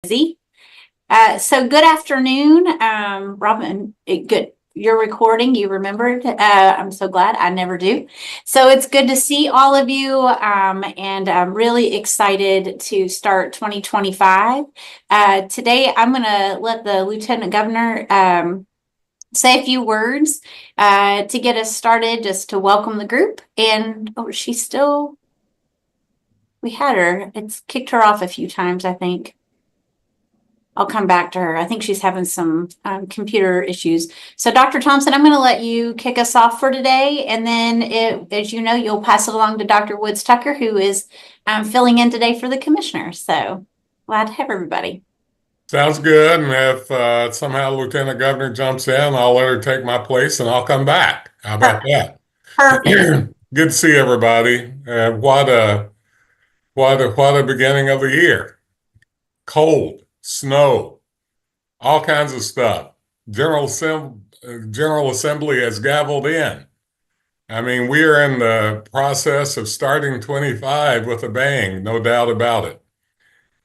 busy. So good afternoon, Robin. Good. You're recording. You remembered. I'm so glad. I never do. So it's good to see all of you. And I'm really excited to start 2025. Today, I'm going to let the Lieutenant Governor say a few words to get us started, just to welcome the group. And she's still, we had her. It's kicked her off a few times, I think. I'll come back to her. I think she's having some computer issues. So Dr. Thompson, I'm going to let you kick us off for today. And then, as you know, you'll pass it along to Dr. Woods Tucker, who is filling in today for the commissioner. So glad to have everybody. Sounds good. And if somehow Lieutenant Governor jumps in, I'll let her take my place and I'll come back. How about that? Perfect. Good to see everybody. What a beginning of the year. Cold, snow, all kinds of stuff. General Assembly has gavelled in. I mean, we are in the process of starting 25 with a bang, no doubt about it.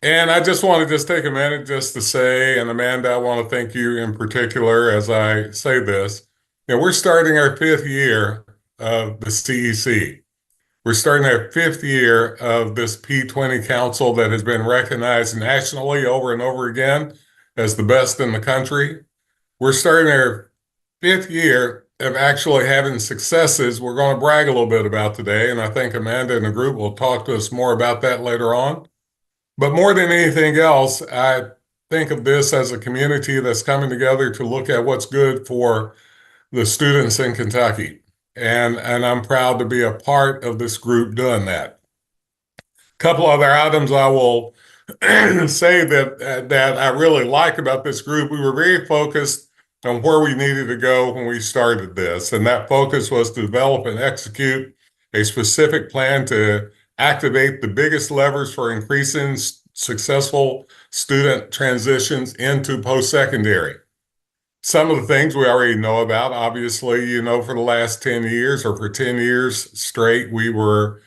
And I just want to take a minute just to say, and Amanda, I want to thank you in particular as I say this. We're starting our 5th year of the CEC. We're starting our 5th year of this P20 Council that has been recognized nationally over and over again as the best in the country. We're starting our 5th year of actually having successes we're going to brag a little bit about today, and I think Amanda and the group will talk to us more about that later on. But more than anything else, I think of this as a community that's coming together to look at what's good for the students in Kentucky. And I'm proud to be a part of this group doing that. A couple other items I will say that I really like about this group. We were very focused on where we needed to go when we started this. And that focus was to develop and execute a specific plan to activate the biggest levers for increasing successful student transitions into post-secondary. Some of the things we already know about, obviously, for the last 10 years or for 10 years straight, we were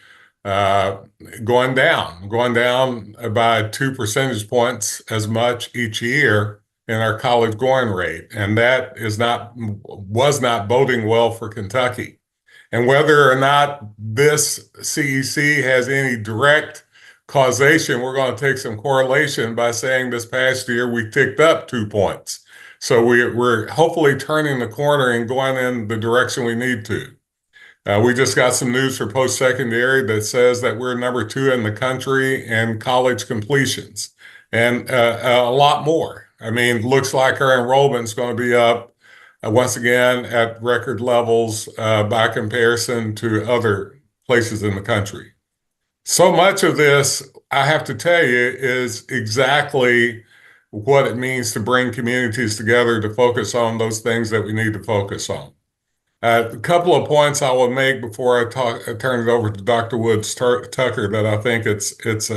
going down by 2 percentage points as much each year in our college going rate. And that was not boding well for Kentucky. And whether or not this CEC has any direct causation, we're going to take some correlation by saying this past year we ticked up 2 points. So we're hopefully turning the corner and going in the direction we need to. We just got some news for post-secondary that says that we're number 2 in the country in college completions, and a lot more. I mean, looks like our enrollment's going to be up once again at record levels by comparison to other places in the country. So much of this, I have to tell you, is exactly what it means to bring communities together to focus on those things that we need to focus on. A couple of points I will make before I turn it over to Dr. Woods Tucker that I think it's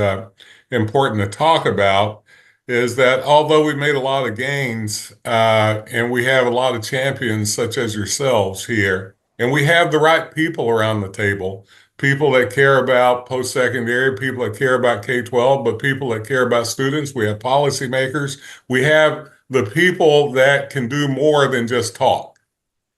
important to talk about is that although we made a lot of gains and we have a lot of champions such as yourselves here, and we have the right people around the table, people that care about post-secondary, people that care about K-12, but people that care about students. We have policymakers. We have the people that can do more than just talk.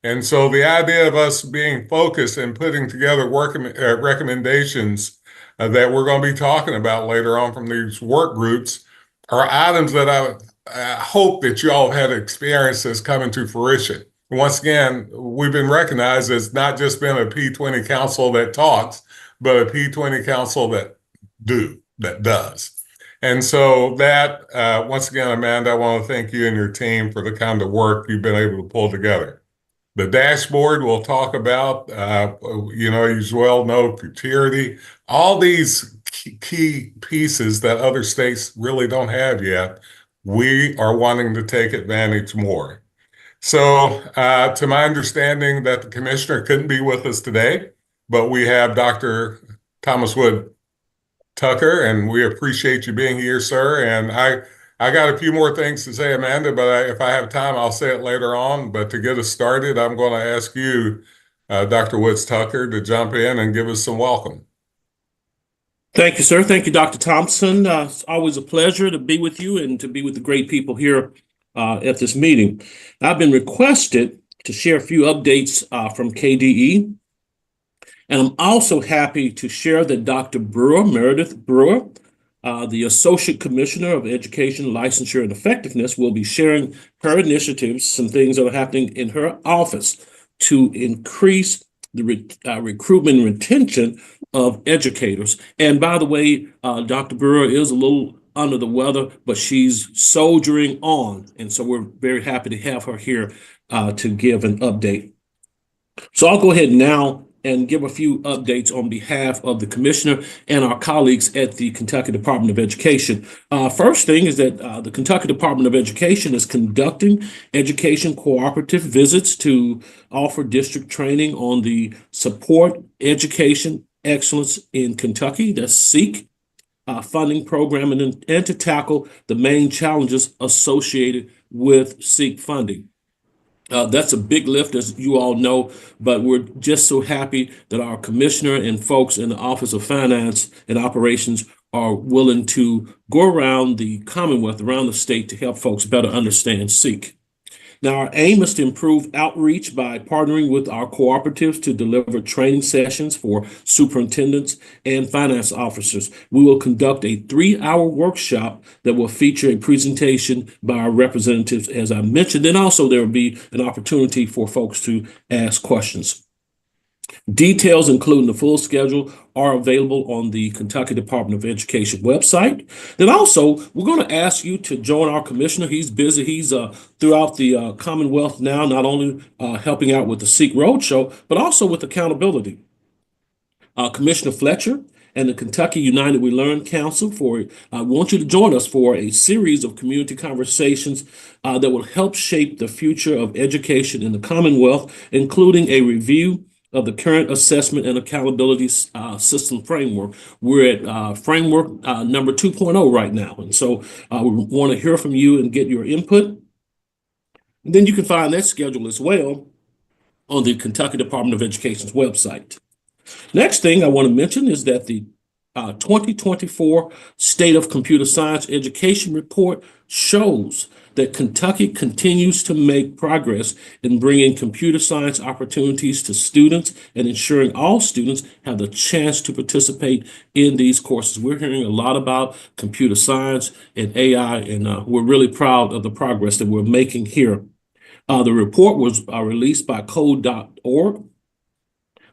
And so the idea of us being focused and putting together recommendations that we're going to be talking about later on from these work groups are items that I hope that you all have had experiences coming to fruition. Once again, we've been recognized as not just been a P20 council that talks, but a P20 council that does. And so that, once again, Amanda, I want to thank you and your team for the kind of work you've been able to pull together. The dashboard we'll talk about, as well know, futurity, all these key pieces that other states really don't have yet, we are wanting to take advantage more. So to my understanding that the commissioner couldn't be with us today, but we have Dr. Thomas Wood Tucker, and we appreciate you being here, sir. And I got a few more things to say, Amanda, but if I have time, I'll say it later on. But to get us started, I'm going to ask you, Dr. Woods Tucker, to jump in and give us some welcome. Thank you, sir. Thank you, Dr. Thompson. It's always a pleasure to be with you and to be with the great people here at this meeting. I've been requested to share a few updates from KDE, and I'm also happy to share that Dr. Brewer, Meredith Brewer, the Associate Commissioner of Education, Licensure, and Effectiveness, will be sharing her initiatives, some things that are happening in her office to increase the recruitment and retention of educators. And by the way, Dr. Brewer is a little under the weather, but she's soldiering on. And so we're very happy to have her here to give an update. So I'll go ahead now and give a few updates on behalf of the commissioner and our colleagues at the Kentucky Department of Education. First thing is that the Kentucky Department of Education is conducting education cooperative visits to offer district training on the Support Education Excellence in Kentucky, that's SEEK, funding program, and to tackle the main challenges associated with SEEK funding. That's a big lift, as you all know, but we're just so happy that our commissioner and folks in the Office of Finance and Operations are willing to go around the Commonwealth, around the state, to help folks better understand SEEK. Now, our aim is to improve outreach by partnering with our cooperatives to deliver training sessions for superintendents and finance officers. We will conduct a 3-hour workshop that will feature a presentation by our representatives, as I mentioned, and also there will be an opportunity for folks to ask questions. Details, including the full schedule, are available on the Kentucky Department of Education website. Then also, we're going to ask you to join our commissioner. He's busy. He's throughout the Commonwealth now, not only helping out with the SEEK Roadshow, but also with accountability. Commissioner Fletcher and the Kentucky United We Learn Council I want you to join us for a series of community conversations that will help shape the future of education in the Commonwealth, including a review of the current assessment and accountability system framework. We're at framework number 2.0 right now. And so we want to hear from you and get your input. And then you can find that schedule as well on the Kentucky Department of Education's website. Next thing I want to mention is that the 2024 State of Computer Science Education Report shows that Kentucky continues to make progress in bringing computer science opportunities to students and ensuring all students have the chance to participate in these courses. We're hearing a lot about computer science and AI, and we're really proud of the progress that we're making here. The report was released by code.org,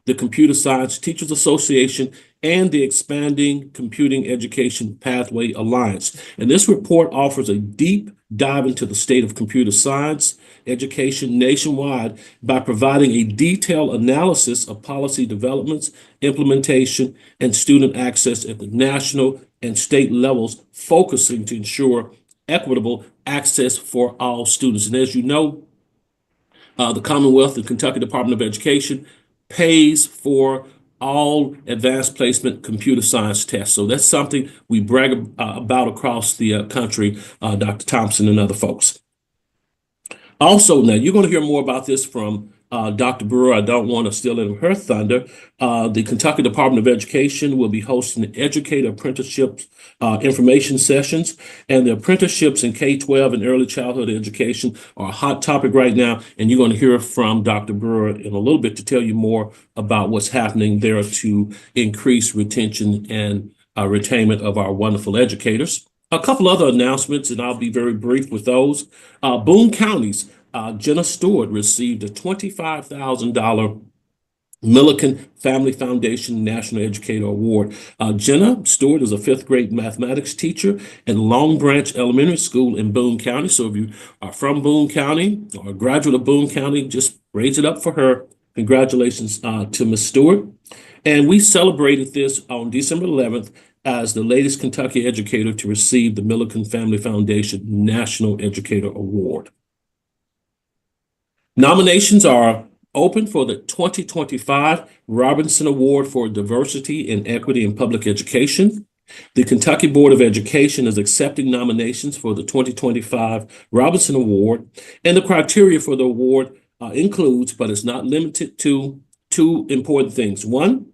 the Computer Science Teachers Association, and the Expanding Computing Education Pathway Alliance. And this report offers a deep dive into the state of computer science education nationwide by providing a detailed analysis of policy developments, implementation, and student access at the national and state levels, focusing to ensure equitable access for all students. And as you know, the Commonwealth, the Kentucky Department of Education, pays for all advanced placement computer science tests. So that's something we brag about across the country, Dr. Thompson and other folks. Also, now you're going to hear more about this from Dr. Brewer. I don't want to steal any of her thunder. The Kentucky Department of Education will be hosting educator apprenticeships information sessions, and the apprenticeships in K-12 and early childhood education are a hot topic right now, and you're going to hear from Dr. Brewer in a little bit to tell you more about what's happening there to increase retention and retainment of our wonderful educators. A couple other announcements, and I'll be very brief with those. Boone County's Jenna Stewart received a $25,000 Millikan Family Foundation National Educator Award. Jenna Stewart is a 5th grade mathematics teacher at Long Branch Elementary School in Boone County. So if you are from Boone County or a graduate of Boone County, just raise it up for her. Congratulations to Ms. Stewart. And we celebrated this on December 11th as the latest Kentucky educator to receive the Millikan Family Foundation National Educator Award. Nominations are open for the 2025 Robinson Award for Diversity and Equity in Public Education. The Kentucky Board of Education is accepting nominations for the 2025 Robinson Award, and the criteria for the award includes, but is not limited to, 2 important things. 1,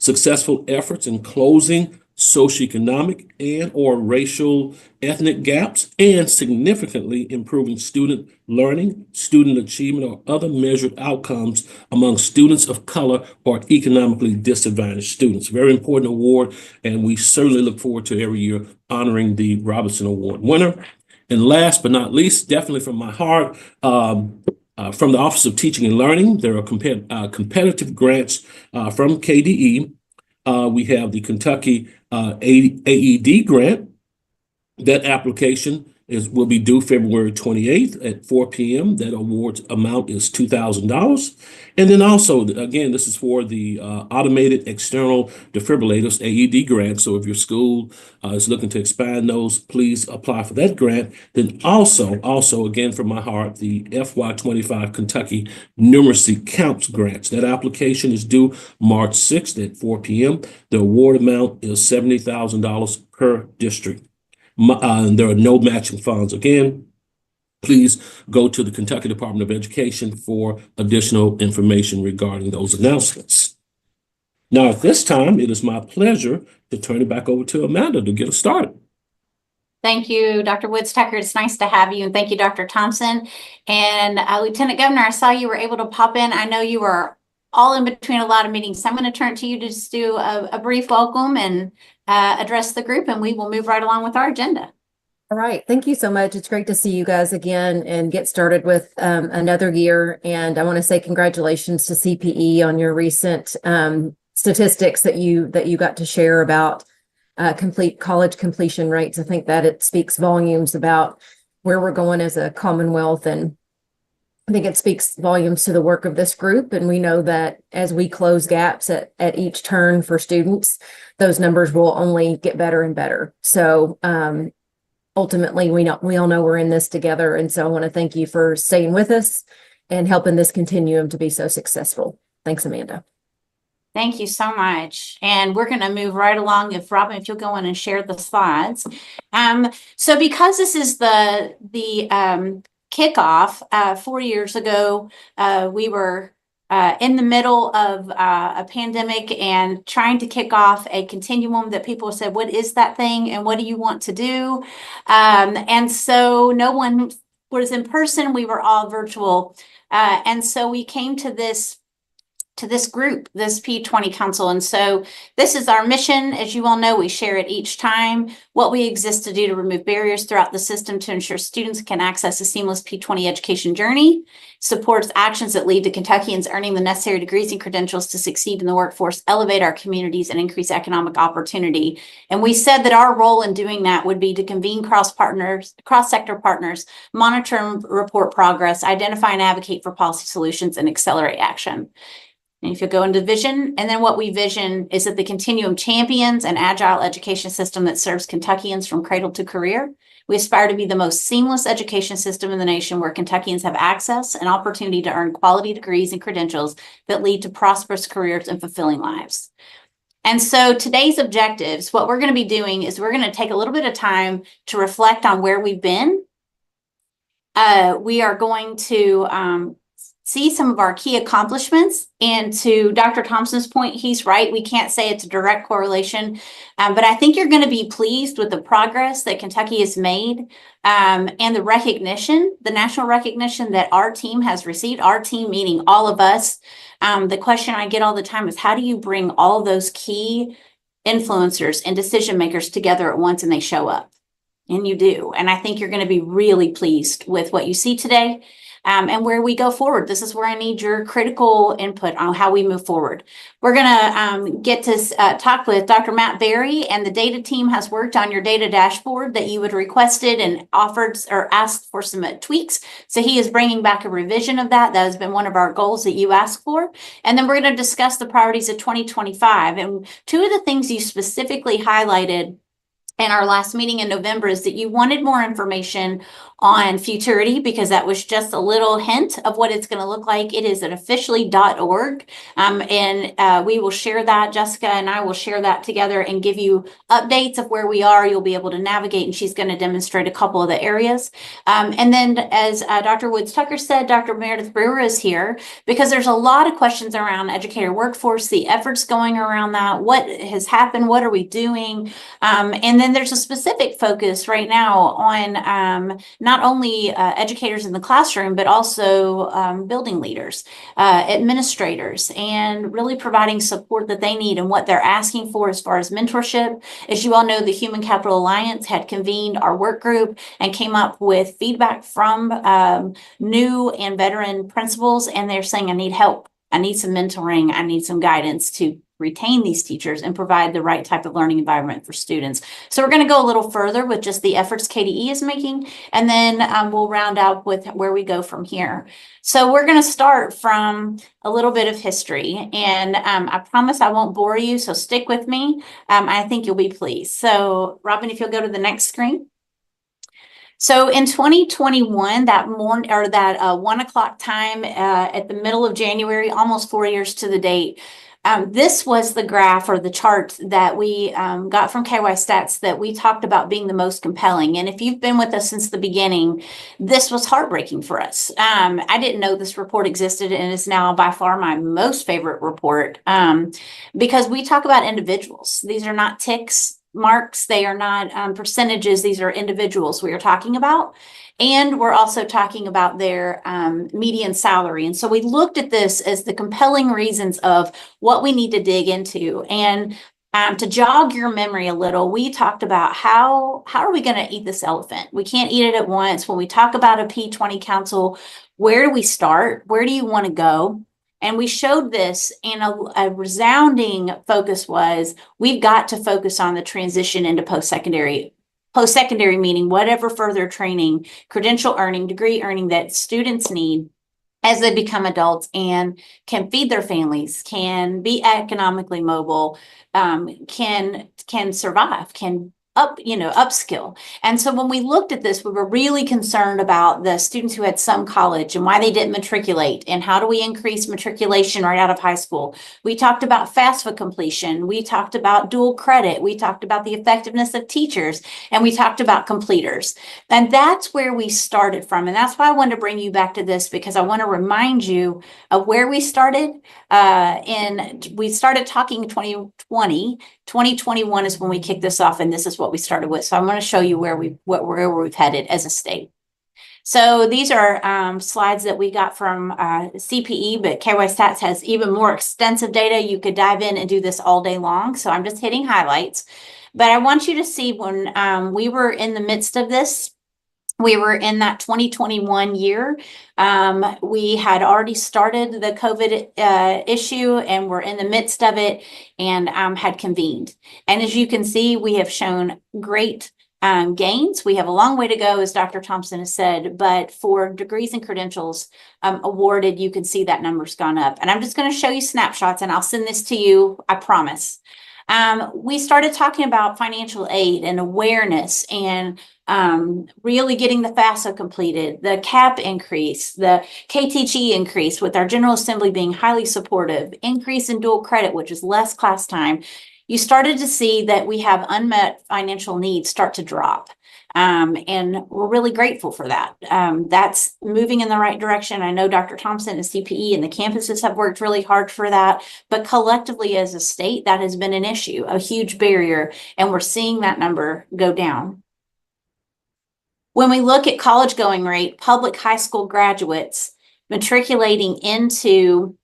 successful efforts in closing socioeconomic and or racial ethnic gaps, and significantly improving student learning, student achievement, or other measured outcomes among students of color or economically disadvantaged students. Very important award, and we certainly look forward to every year honoring the Robinson Award winner. And last but not least, definitely from my heart, from the Office of Teaching and Learning, there are competitive grants from KDE. We have the Kentucky AED grant. That application will be due February 28th at 4 p.m. That award amount is $2,000. And then also, again, this is for the automated external defibrillators, AED grant. So if your school is looking to expand those, please apply for that grant. Then also again, from my heart, the FY25 Kentucky Numeracy Counts grants. That application is due March 6th at 4 p.m. The award amount is $70,000 per district. There are no matching funds. Again, please go to the Kentucky Department of Education for additional information regarding those announcements. Now, at this time, it is my pleasure to turn it back over to Amanda to get us started. Thank you, Dr. Woods-Tucker. It's nice to have you. And thank you, Dr. Thompson. And Lieutenant Governor, I saw you were able to pop in. I know you were all in between a lot of meetings. So I'm going to turn to you to just do a brief welcome and address the group, and we will move right along with our agenda. All right. Thank you so much. It's great to see you guys again and get started with another year. And I want to say congratulations to CPE on your recent statistics that you got to share about complete college completion rates. I think that it speaks volumes about where we're going as a Commonwealth, and I think it speaks volumes to the work of this group. And we know that as we close gaps at each turn for students, those numbers will only get better and better. So ultimately, we all know we're in this together. And so I want to thank you for staying with us and helping this continuum to be so successful. Thanks, Amanda. Thank you so much. And we're going to move right along. If Robin, if you'll go in and share the slides. So because this is the kickoff, 4 years ago, we were in the middle of a pandemic and trying to kick off a continuum that people said, what is that thing? And what do you want to do? And so no one was in person. We were all virtual. And so we came to this group, this P20 Council. And so this is our mission. As you all know, we share it each time, what we exist to do to remove barriers throughout the system to ensure students can access a seamless P20 education journey, supports actions that lead to Kentuckians earning the necessary degrees and credentials to succeed in the workforce, elevate our communities, and increase economic opportunity. And we said that our role in doing that would be to convene cross-sector partners, monitor and report progress, identify and advocate for policy solutions, and accelerate action. And if you go into vision, and then what we vision is that the Continuum champions an agile education system that serves Kentuckians from cradle to career. We aspire to be the most seamless education system in the nation where Kentuckians have access and opportunity to earn quality degrees and credentials that lead to prosperous careers and fulfilling lives. And so today's objectives, what we're going to be doing is we're going to take a little bit of time to reflect on where we've been. We are going to see some of our key accomplishments. And to Dr. Thompson's point, he's right. We can't say it's a direct correlation, but I think you're going to be pleased with the progress that Kentucky has made and the recognition, the national recognition that our team has received, our team meaning all of us. The question I get all the time is, how do you bring all those key influencers and decision makers together at once and they show up? And you do. And I think you're going to be really pleased with what you see today. And where we go forward. This is where I need your critical input on how we move forward. We're going to get to talk with Dr. Matt Berry, and the data team has worked on your data dashboard that you had requested and offered or asked for some tweaks. So he is bringing back a revision of that. That has been one of our goals that you asked for. And then we're going to discuss the priorities of 2025. And two of the things you specifically highlighted in our last meeting in November is that you wanted more information on Futurity, because that was just a little hint of what it's going to look like. It is at officially.org. And we will share that. Jessica and I will share that together and give you updates of where we are. You'll be able to navigate, and she's going to demonstrate a couple of the areas. And then, as Dr. Woods Tucker said, Dr. Meredith Brewer is here because there's a lot of questions around educator workforce, the efforts going around that, what has happened, what are we doing? And then there's a specific focus right now on not only educators in the classroom, but also building leaders, administrators, and really providing support that they need and what they're asking for as far as mentorship. As you all know, the Human Capital Alliance had convened our work group and came up with feedback from new and veteran principals, and they're saying, I need help. I need some mentoring. I need some guidance to retain these teachers and provide the right type of learning environment for students. So we're going to go a little further with just the efforts KDE is making, and then we'll round out with where we go from here. So we're going to start from a little bit of history, and I promise I won't bore you, so stick with me. I think you'll be pleased. So Robin, if you'll go to the next screen. So in 2021, that morning, or that 1 o'clock time at the middle of January, almost 4 years to the date, this was the graph or the chart that we got from KY Stats that we talked about being the most compelling. And if you've been with us since the beginning, this was heartbreaking for us. I didn't know this report existed, and is now by far my most favorite report because we talk about individuals. These are not ticks, marks, they are not percentages, these are individuals we are talking about. And we're also talking about their median salary. And so we looked at this as the compelling reasons of what we need to dig into. And to jog your memory a little, we talked about how are we going to eat this elephant? We can't eat it at once. When we talk about a P20 council, where do we start? Where do you want to go? And we showed this, and a resounding focus was, we've got to focus on the transition into post-secondary. Post-secondary meaning whatever further training, credential earning, degree earning that students need as they become adults and can feed their families, can be economically mobile, can survive, can upskill. And so when we looked at this, we were really concerned about the students who had some college and why they didn't matriculate, and how do we increase matriculation right out of high school. We talked about FAFSA completion. We talked about dual credit. We talked about the effectiveness of teachers, and we talked about completers. And that's where we started from. And that's why I wanted to bring you back to this, because I want to remind you of where we started. We started talking 2020. 2021 is when we kicked this off, and this is what we started with. So I'm going to show you where we've headed as a state. So these are slides that we got from CPE, but KY Stats has even more extensive data. You could dive in and do this all day long. So I'm just hitting highlights. But I want you to see when we were in the midst of this, we were in that 2021 year. We had already started the COVID issue, and we're in the midst of it, and had convened. And as you can see, we have shown great gains. We have a long way to go, as Dr. Thompson has said, but for degrees and credentials awarded, you can see that number's gone up. And I'm just going to show you snapshots, and I'll send this to you, I promise. We started talking about financial aid and awareness, and really getting the FAFSA completed, the CAP increase, the KTG increase, with our General Assembly being highly supportive, increase in dual credit, which is less class time. You started to see that we have unmet financial needs start to drop. And we're really grateful for that. That's moving in the right direction. I know Dr. Thompson and CPE and the campuses have worked really hard for that, but collectively as a state, that has been an issue, a huge barrier, and we're seeing that number go down. When we look at college going rate, public high school graduates matriculating into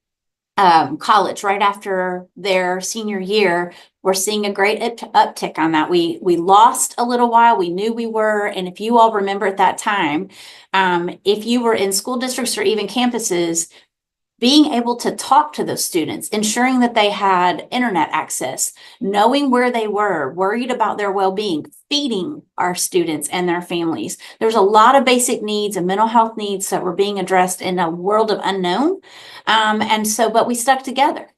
college right after their senior year, we're seeing a great uptick on that. We lost a little while. We knew we were, and if you all remember at that time, if you were in school districts or even campuses, being able to talk to those students, ensuring that they had internet access, knowing where they were, worried about their well-being, feeding our students and their families. There's a lot of basic needs and mental health needs that were being addressed in a world of unknown. But we stuck together.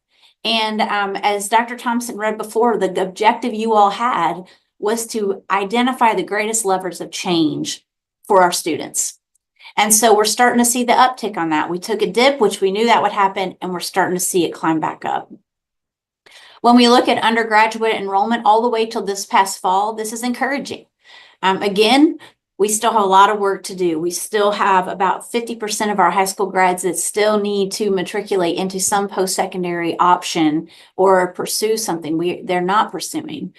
And as Dr. Thompson read before, the objective you all had was to identify the greatest levers of change for our students. And so we're starting to see the uptick on that. We took a dip, which we knew that would happen, and we're starting to see it climb back up. When we look at undergraduate enrollment all the way till this past fall, this is encouraging. Again, we still have a lot of work to do. We still have about 50% of our high school grads that still need to matriculate into some post-secondary option or pursue something they're not pursuing.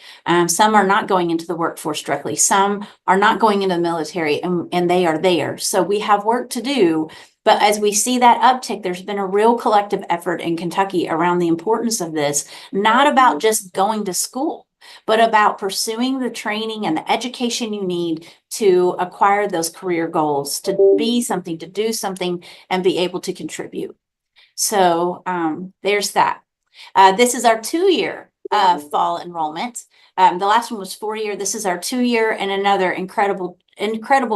Some are not going into the workforce directly. Some are not going into the military, and they are there. So we have work to do. But as we see that uptick, there's been a real collective effort in Kentucky around the importance of this, not about just going to school, but about pursuing the training and the education you need to acquire those career goals, to be something, to do something, and be able to contribute. So there's that. This is our 2-year fall enrollment. The last one was 4-year. This is our 2-year, and another incredible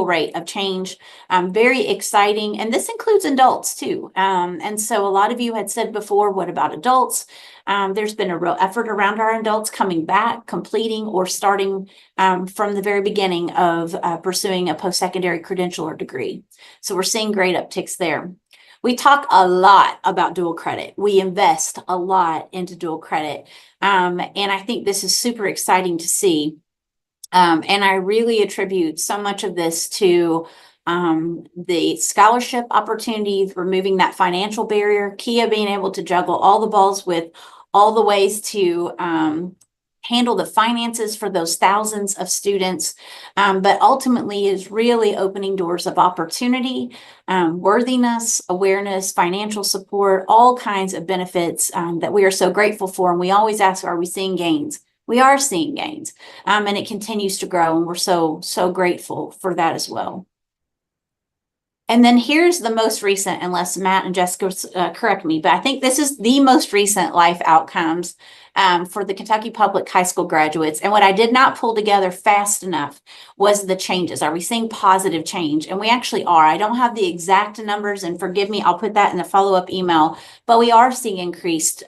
rate of change. Very exciting. And this includes adults too. And so a lot of you had said before, what about adults? There's been a real effort around our adults coming back, completing, or starting from the very beginning of pursuing a post-secondary credential or degree. So we're seeing great upticks there. We talk a lot about dual credit. We invest a lot into dual credit. And I think this is super exciting to see. And I really attribute so much of this to the scholarship opportunities, removing that financial barrier, Kia being able to juggle all the balls with all the ways to handle the finances for those thousands of students, but ultimately is really opening doors of opportunity, worthiness, awareness, financial support, all kinds of benefits that we are so grateful for. And we always ask, are we seeing gains? We are seeing gains, and it continues to grow, and we're so grateful for that as well. And then here's the most recent, unless Matt and Jessica correct me, but I think this is the most recent life outcomes for the Kentucky Public High School graduates. And what I did not pull together fast enough was the changes. Are we seeing positive change? And we actually are. I don't have the exact numbers, and forgive me, I'll put that in the follow-up email, but we are seeing increased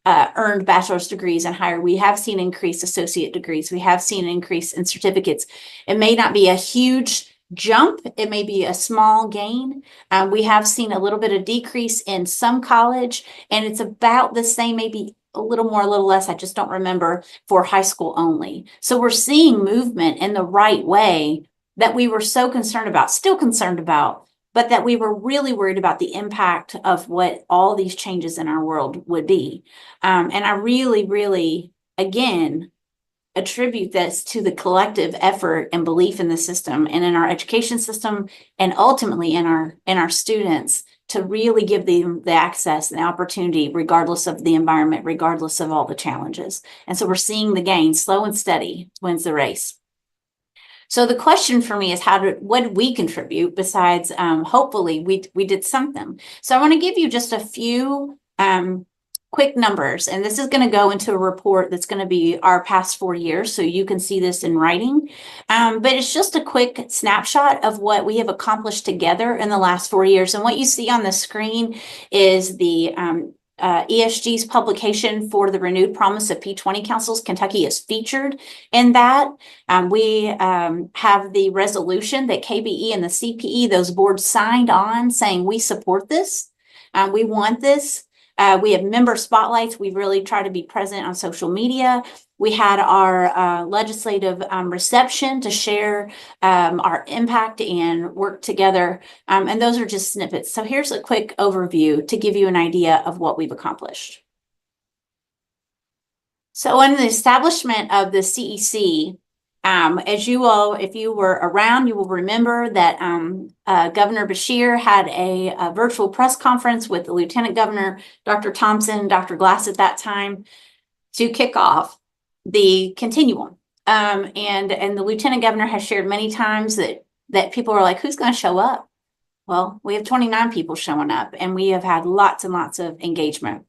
earned bachelor's degrees and higher. We have seen increased associate degrees. We have seen an increase in certificates. It may not be a huge jump. It may be a small gain. We have seen a little bit of decrease in some college, and it's about the same, maybe a little more, a little less, I just don't remember, for high school only. So we're seeing movement in the right way that we were so concerned about, still concerned about, but that we were really worried about the impact of what all these changes in our world would be. And I really, again, attribute this to the collective effort and belief in the system and in our education system, and ultimately in our students, to really give them the access and the opportunity, regardless of the environment, regardless of all the challenges. And so we're seeing the gain. Slow and steady wins the race. So the question for me is, what did we contribute besides hopefully we did something. So I want to give you just a few quick numbers, and this is going to go into a report that's going to be our past 4 years, so you can see this in writing. But it's just a quick snapshot of what we have accomplished together in the last 4 years. And what you see on the screen is the ESG's publication for the renewed promise of P20 councils. Kentucky is featured in that. We have the resolution that KBE and the CPE, those boards signed on, saying we support this. We want this. We have member spotlights. We really try to be present on social media. We had our legislative reception to share our impact and work together. And those are just snippets. So here's a quick overview to give you an idea of what we've accomplished. So in the establishment of the CEC, as you all, if you were around, you will remember that Governor Beshear had a virtual press conference with the Lieutenant Governor, Dr. Thompson, Dr. Glass at that time, to kick off the Continuum. And the Lieutenant Governor has shared many times that people are like, who's going to show up? Well, we have 29 people showing up, and we have had lots and lots of engagement.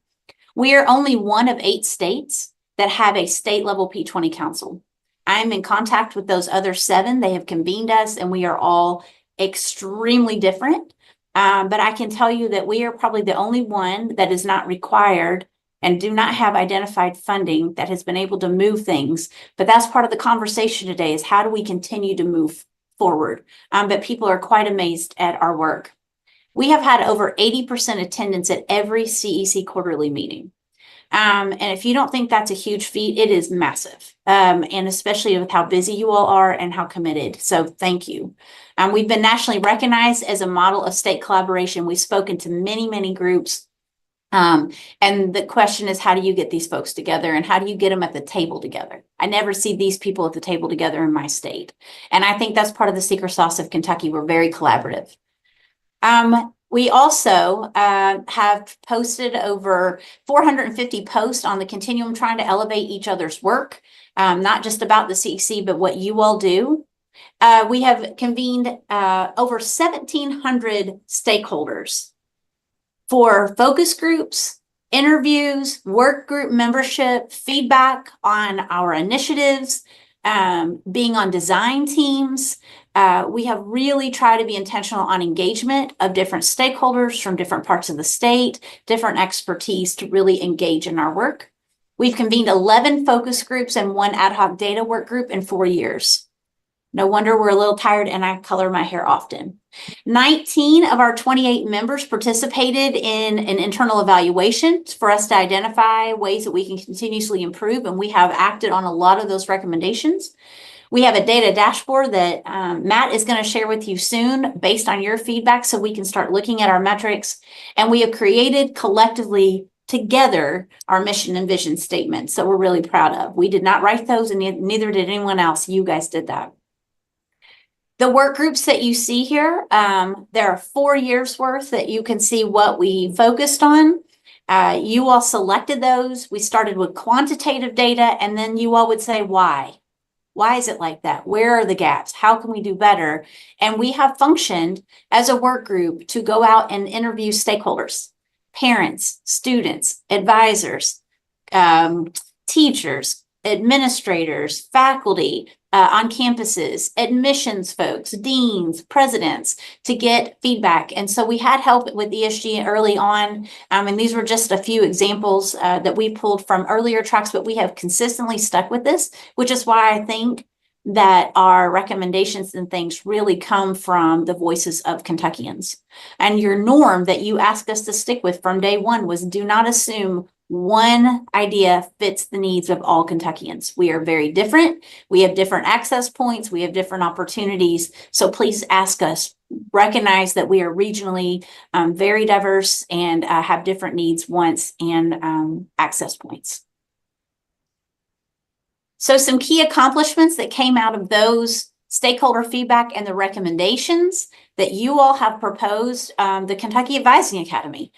We are only one of 8 states that have a state level P20 council. I'm in contact with those other 7. They have convened us, and we are all extremely different. But I can tell you that we are probably the only one that is not required and do not have identified funding that has been able to move things. But that's part of the conversation today, is how do we continue to move forward? But people are quite amazed at our work. We have had over 80% attendance at every CEC quarterly meeting. And if you don't think that's a huge feat, it is massive. And especially with how busy you all are and how committed. So thank you. We've been nationally recognized as a model of state collaboration. We've spoken to many, many groups. And the question is, how do you get these folks together, and how do you get them at the table together? I never see these people at the table together in my state. And I think that's part of the secret sauce of Kentucky. We're very collaborative. We also have posted over 450 posts on the Continuum, trying to elevate each other's work, not just about the CEC, but what you all do. We have convened over 1,700 stakeholders for focus groups, interviews, work group membership, feedback on our initiatives, being on design teams. We have really tried to be intentional on engagement of different stakeholders from different parts of the state, different expertise to really engage in our work. We've convened 11 focus groups and 1 ad hoc data work group in 4 years. No wonder we're a little tired, and I color my hair often. 19 of our 28 members participated in an internal evaluation for us to identify ways that we can continuously improve, and we have acted on a lot of those recommendations. We have a data dashboard that Matt is going to share with you soon based on your feedback, so we can start looking at our metrics. And we have created collectively together our mission and vision statements, so we're really proud of. We did not write those, and neither did anyone else. You guys did that. The work groups that you see here, there are 4 years worth that you can see what we focused on. You all selected those. We started with quantitative data, and then you all would say, why? Why is it like that? Where are the gaps? How can we do better? And we have functioned as a work group to go out and interview stakeholders, parents, students, advisors, teachers, administrators, faculty, on campuses, admissions folks, deans, presidents, to get feedback. And so we had help with ESG early on. And these were just a few examples that we pulled from earlier tracks, but we have consistently stuck with this, which is why I think that our recommendations and things really come from the voices of Kentuckians. And your norm that you asked us to stick with from day one was, do not assume one idea fits the needs of all Kentuckians. We are very different. We have different access points. We have different opportunities. So please ask us. Recognize that we are regionally very diverse and have different needs, wants, and access points. So some key accomplishments that came out of those stakeholder feedback and the recommendations that you all have proposed, the Kentucky Advising Academy.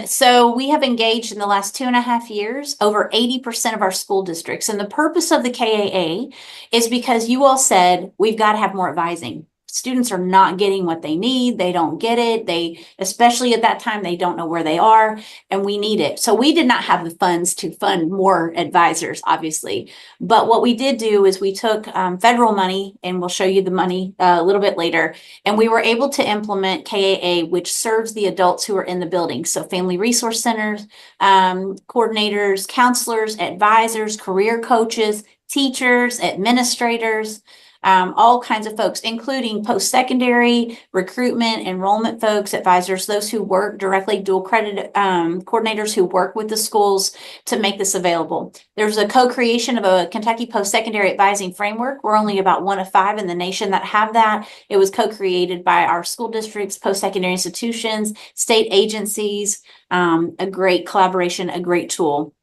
So we have engaged in the last 2.5 years, over 80% of our school districts. And the purpose of the KAA is because you all said, we've got to have more advising. Students are not getting what they need. They don't get it. Especially at that time, they don't know where they are, and we need it. So we did not have the funds to fund more advisors, obviously. But what we did do is we took federal money, and we'll show you the money a little bit later, and we were able to implement KAA, which serves the adults who are in the building. So family resource centers, coordinators, counselors, advisors, career coaches, teachers, administrators, all kinds of folks, including post-secondary, recruitment, enrollment folks, advisors, those who work directly, dual credit coordinators who work with the schools to make this available. There's a co-creation of a Kentucky post-secondary advising framework. We're only about 1 of 5 in the nation that have that. It was co-created by our school districts, post-secondary institutions, state agencies, a great collaboration, a great tool.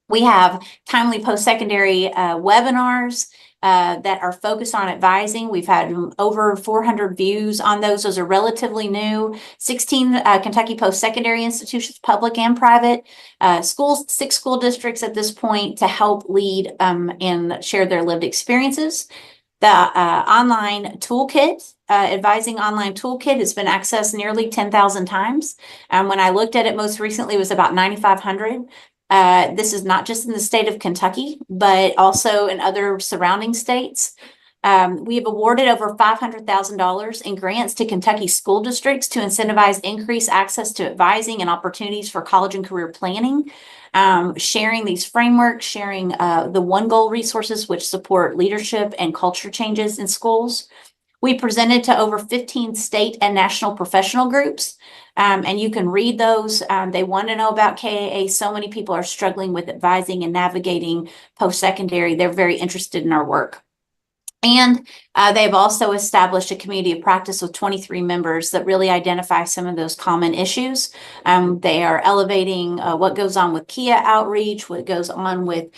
We have timely post-secondary webinars that are focused on advising. We've had over 400 views on those. Those are relatively new. 16 Kentucky post-secondary institutions, public and private, schools, 6 school districts at this point to help lead and share their lived experiences. The online toolkit, advising online toolkit, has been accessed nearly 10,000 times. When I looked at it most recently, it was about 9,500. This is not just in the state of Kentucky, but also in other surrounding states. We have awarded over $500,000 in grants to Kentucky school districts to incentivize increased access to advising and opportunities for college and career planning. sharing these frameworks, sharing the One Goal resources, which support leadership and culture changes in schools. We presented to over 15 state and national professional groups, and you can read those. They want to know about KAA. So many people are struggling with advising and navigating post-secondary. They're very interested in our work. And they've also established a community of practice with 23 members that really identify some of those common issues. They are elevating what goes on with KIA outreach, what goes on with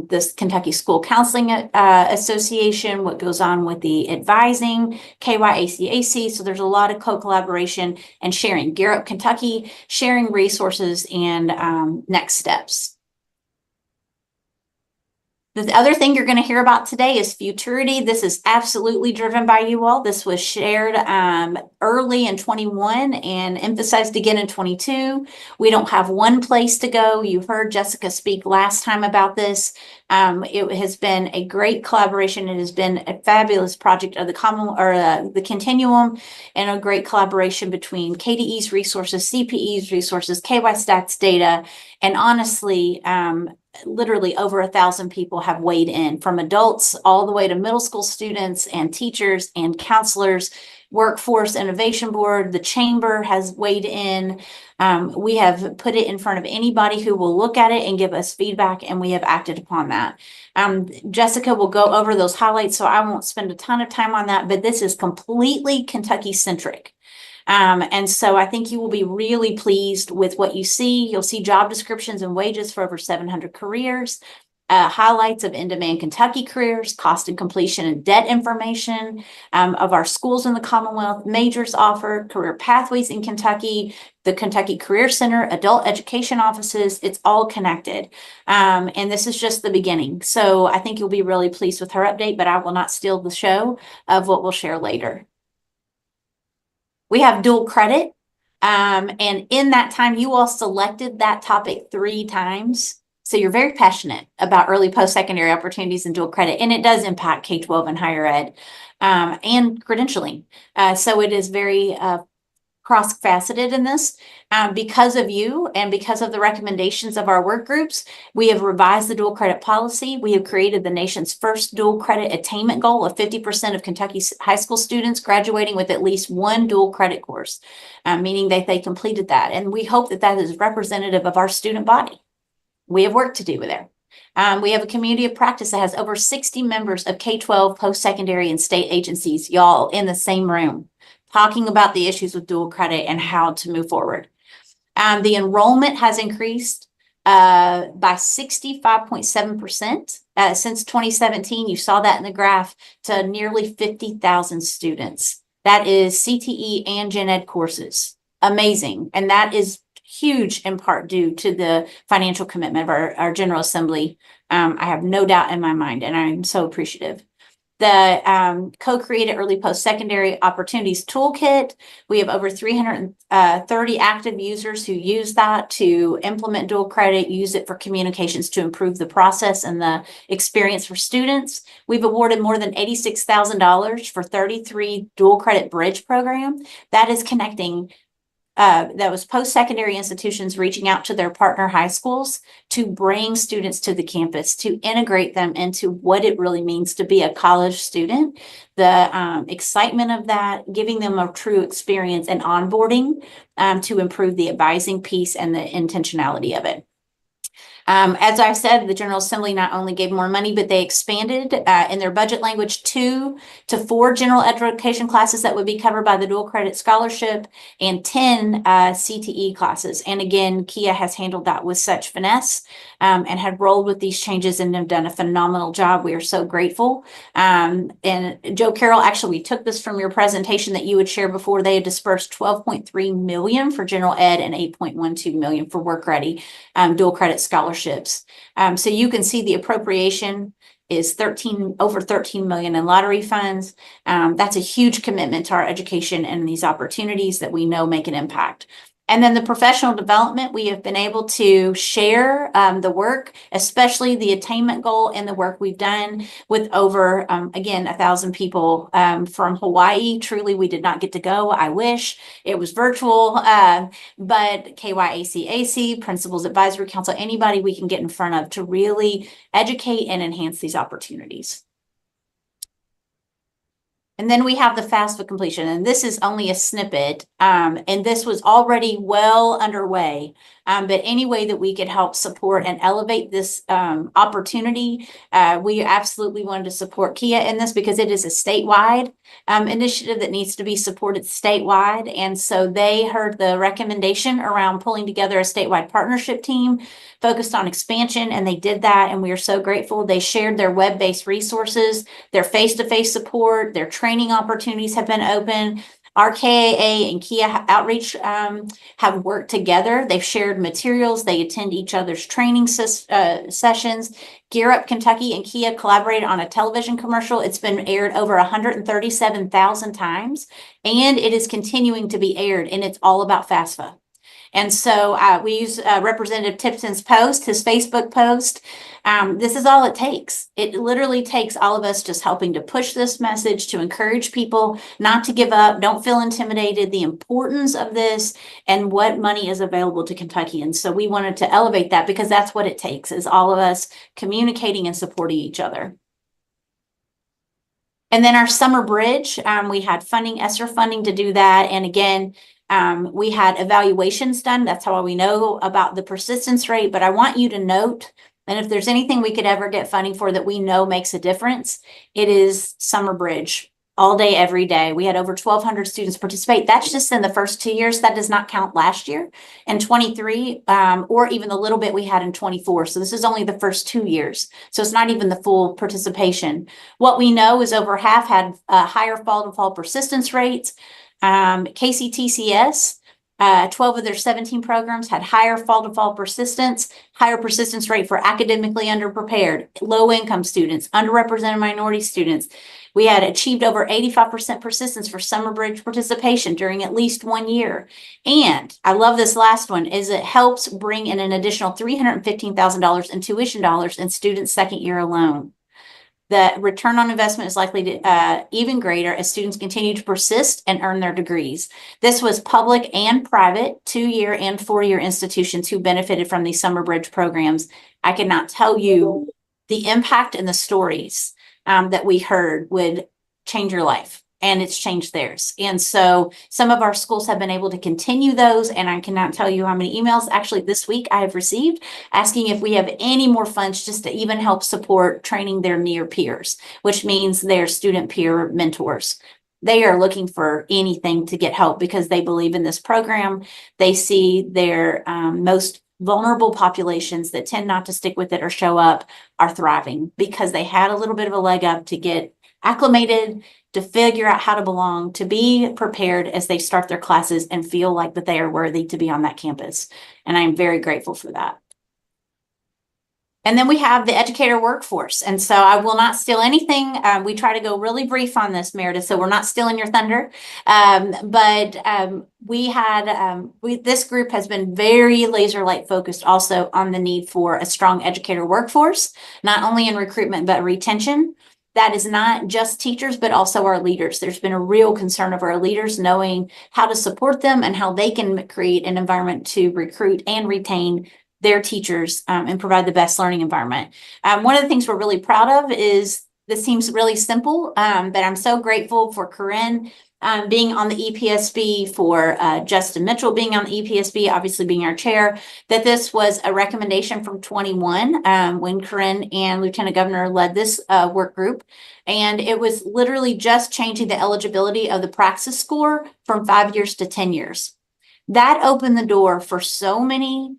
this Kentucky School Counseling Association, what goes on with the advising, KYACAC. So there's a lot of co-collaboration and sharing. Gear Up Kentucky, sharing resources and next steps. The other thing you're going to hear about today is futurity. This is absolutely driven by you all. This was shared early in 21 and emphasized again in 22. We don't have one place to go. You heard Jessica speak last time about this. It has been a great collaboration. It has been a fabulous project of the Commonwealth or the Continuum, and a great collaboration between KDE's resources, CPE's resources, KY Stats data, and honestly, literally over 1,000 people have weighed in, from adults all the way to middle school students and teachers and counselors. Workforce Innovation Board, the Chamber has weighed in. We have put it in front of anybody who will look at it and give us feedback, and we have acted upon that. Jessica will go over those highlights, so I won't spend a ton of time on that, but this is completely Kentucky centric. And so I think you will be really pleased with what you see. You'll see job descriptions and wages for over 700 careers, highlights of in-demand Kentucky careers, cost and completion and debt information of our schools in the Commonwealth, majors offered, career pathways in Kentucky, the Kentucky Career Center, adult education offices. It's all connected. And this is just the beginning. So I think you'll be really pleased with her update, but I will not steal the show of what we'll share later. We have dual credit. And in that time, you all selected that topic 3 times. So you're very passionate about early post-secondary opportunities and dual credit, and it does impact K-12 and higher ed and credentialing. So it is very cross-faceted in this. Because of you and because of the recommendations of our work groups, we have revised the dual credit policy. We have created the nation's first dual credit attainment goal of 50% of Kentucky's high school students graduating with at least one dual credit course, meaning that they completed that. And we hope that that is representative of our student body. We have work to do with there. We have a community of practice that has over 60 members of K-12, post-secondary, and state agencies, y'all in the same room, talking about the issues with dual credit and how to move forward. The enrollment has increased by 65.7% since 2017. You saw that in the graph, to nearly 50,000 students. That is CTE and Gen Ed courses. Amazing. And that is huge in part due to the financial commitment of our General Assembly. I have no doubt in my mind, and I'm so appreciative. The co-created early post-secondary opportunities toolkit. We have over 330 active users who use that to implement dual credit, use it for communications to improve the process and the experience for students. We've awarded more than $86,000 for 33 dual credit bridge program. That is connecting that was post-secondary institutions reaching out to their partner high schools to bring students to the campus, to integrate them into what it really means to be a college student, the excitement of that, giving them a true experience and onboarding to improve the advising piece and the intentionality of it. As I said, the General Assembly not only gave more money, but they expanded in their budget language 2 to 4 general education classes that would be covered by the dual credit scholarship, and 10 CTE classes. And again, KIA has handled that with such finesse and had rolled with these changes and have done a phenomenal job. We are so grateful. And Joe Carroll, actually, we took this from your presentation that you would share before. They had dispersed $12.3 million for general ed and $8.12 million for work ready dual credit scholarships. So you can see the appropriation is over 13 million in lottery funds. That's a huge commitment to our education and these opportunities that we know make an impact. And then the professional development, we have been able to share the work, especially the attainment goal and the work we've done with over, again, 1,000 people from Hawaii. Truly, we did not get to go. I wish it was virtual, but KYACAC, Principals Advisory Council, anybody we can get in front of to really educate and enhance these opportunities. And then we have the FAFSA completion, and this is only a snippet, and this was already well underway. But any way that we could help support and elevate this opportunity, we absolutely wanted to support Kia in this because it is a statewide initiative that needs to be supported statewide. And so they heard the recommendation around pulling together a statewide partnership team focused on expansion, and they did that, and we are so grateful. They shared their web-based resources, their face-to-face support, their training opportunities have been open. Our KAA and Kia Outreach have worked together. They've shared materials. They attend each other's training sessions. Gear Up Kentucky and Kia collaborated on a television commercial. It's been aired over 137,000 times, and it is continuing to be aired, and it's all about FAFSA. And so we use Representative Tipton's post, his Facebook post. This is all it takes. It literally takes all of us just helping to push this message, to encourage people not to give up, don't feel intimidated, the importance of this and what money is available to Kentuckians. So we wanted to elevate that because that's what it takes, is all of us communicating and supporting each other. And then our summer bridge, we had funding, ESSER funding to do that. And again, we had evaluations done. That's how we know about the persistence rate. But I want you to note, and if there's anything we could ever get funding for that we know makes a difference, it is summer bridge. All day, every day. We had over 1,200 students participate. That's just in the first 2 years. That does not count last year and 23, or even the little bit we had in 24. So this is only the first 2 years. So it's not even the full participation. What we know is over half had higher fall-to-fall persistence rates. KCTCS, 12 of their 17 programs had higher fall-to-fall persistence, higher persistence rate for academically underprepared, low-income students, underrepresented minority students. We had achieved over 85% persistence for summer bridge participation during at least 1 year. And I love this last one, is it helps bring in an additional $315,000 in tuition dollars in students' second year alone. The return on investment is likely to even greater as students continue to persist and earn their degrees. This was public and private 2-year and 4-year institutions who benefited from these summer bridge programs. I cannot tell you the impact and the stories that we heard would change your life, and it's changed theirs. And so some of our schools have been able to continue those, and I cannot tell you how many emails actually this week I have received asking if we have any more funds just to even help support training their near peers, which means their student peer mentors. They are looking for anything to get help because they believe in this program. They see their most vulnerable populations that tend not to stick with it or show up are thriving because they had a little bit of a leg up to get acclimated, to figure out how to belong, to be prepared as they start their classes and feel like that they are worthy to be on that campus. And I'm very grateful for that. And then we have the educator workforce. And so I will not steal anything. We try to go really brief on this, Meredith, so we're not stealing your thunder. This group has been very laser-like focused also on the need for a strong educator workforce, not only in recruitment, but retention. That is not just teachers, but also our leaders. There's been a real concern of our leaders knowing how to support them and how they can create an environment to recruit and retain their teachers and provide the best learning environment. One of the things we're really proud of is, this seems really simple, but I'm so grateful for Corinne being on the EPSB, for Justin Mitchell being on the EPSB, obviously being our chair, that this was a recommendation from 21 when Corinne and Lieutenant Governor led this work group. And it was literally just changing the eligibility of the praxis score from 5 years to 10 years. That opened the door for so many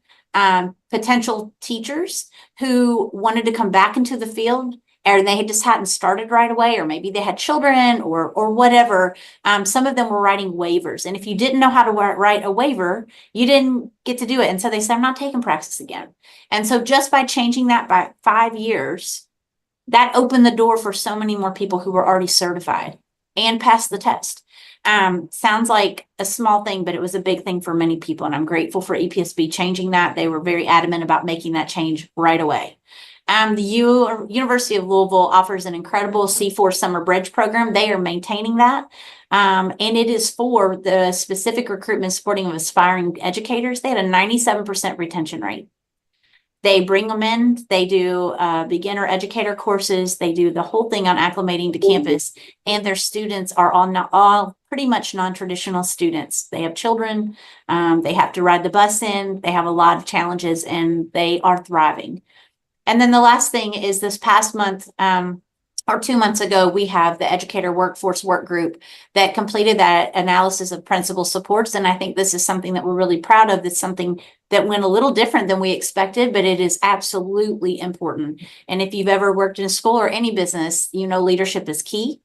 potential teachers who wanted to come back into the field, or they just hadn't started right away, or maybe they had children or whatever. Some of them were writing waivers. And if you didn't know how to write a waiver, you didn't get to do it. And so they said, I'm not taking praxis again. And so just by changing that by 5 years, that opened the door for so many more people who were already certified. and pass the test. Sounds like a small thing, but it was a big thing for many people. And I'm grateful for EPSB changing that. They were very adamant about making that change right away. The University of Louisville offers an incredible C4 summer bridge program. They are maintaining that. And it is for the specific recruitment supporting of aspiring educators. They had a 97% retention rate. They bring them in, they do beginner educator courses, they do the whole thing on acclimating to campus, and their students are all pretty much non-traditional students. They have children, they have to ride the bus in, they have a lot of challenges, and they are thriving. And then the last thing is this past month, or 2 months ago, we have the educator workforce work group that completed that analysis of principal supports. And I think this is something that we're really proud of. It's something that went a little different than we expected, but it is absolutely important. And if you've ever worked in a school or any business, you know leadership is key.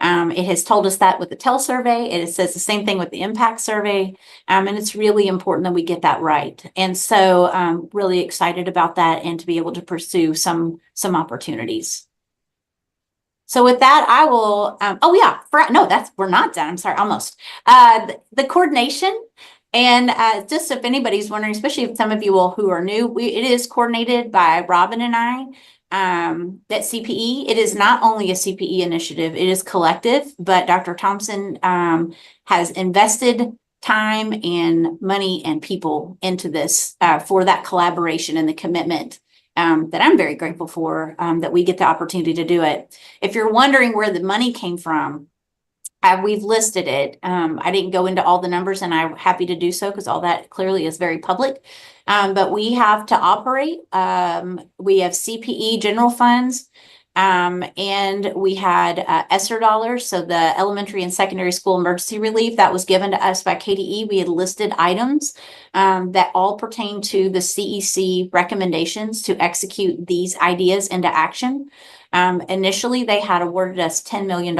It has told us that with the TEL survey. It says the same thing with the impact survey. And it's really important that we get that right. And so I'm really excited about that and to be able to pursue some opportunities. So with that, I will, we're not done. I'm sorry, almost. The coordination, and just if anybody's wondering, especially if some of you who are new, it is coordinated by Robin and I at CPE. It is not only a CPE initiative, it is collective, but Dr. Thompson has invested time and money and people into this for that collaboration and the commitment that I'm very grateful for, that we get the opportunity to do it. If you're wondering where the money came from, we've listed it. I didn't go into all the numbers, and I'm happy to do so because all that clearly is very public. But we have to operate. We have CPE general funds, and we had ESSER dollars. So the elementary and secondary school emergency relief that was given to us by KDE. We had listed items that all pertain to the CEC recommendations to execute these ideas into action. Initially, they had awarded us $10 million,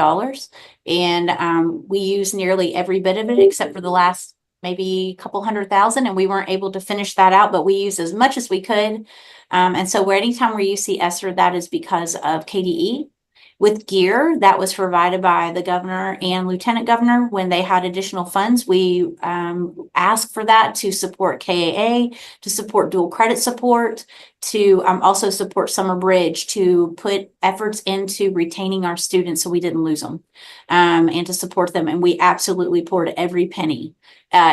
and we used nearly every bit of it except for the last maybe a couple $100,000, and we weren't able to finish that out, but we used as much as we could. And so anytime where you see ESSER, that is because of KDE. With gear, that was provided by the governor and lieutenant governor. When they had additional funds, we asked for that to support KAA, to support dual credit support, to also support Summer Bridge, to put efforts into retaining our students so we didn't lose them, and to support them. And we absolutely poured every penny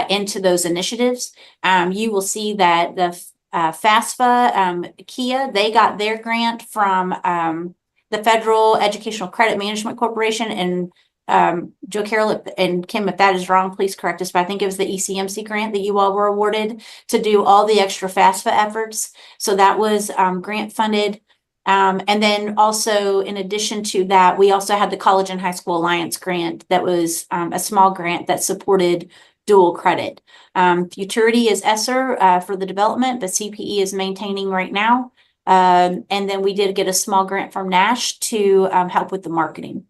into those initiatives. You will see that the FAFSA, Kia, they got their grant from the Federal Educational Credit Management Corporation, and Joe Carroll and Kim, if that is wrong, please correct us, but I think it was the ECMC grant that you all were awarded to do all the extra FAFSA efforts. So that was grant funded. And then also, in addition to that, we also had the College and High School Alliance grant that was a small grant that supported dual credit. Futurity is ESSER for the development, but CPE is maintaining right now. And then we did get a small grant from Nash to help with the marketing.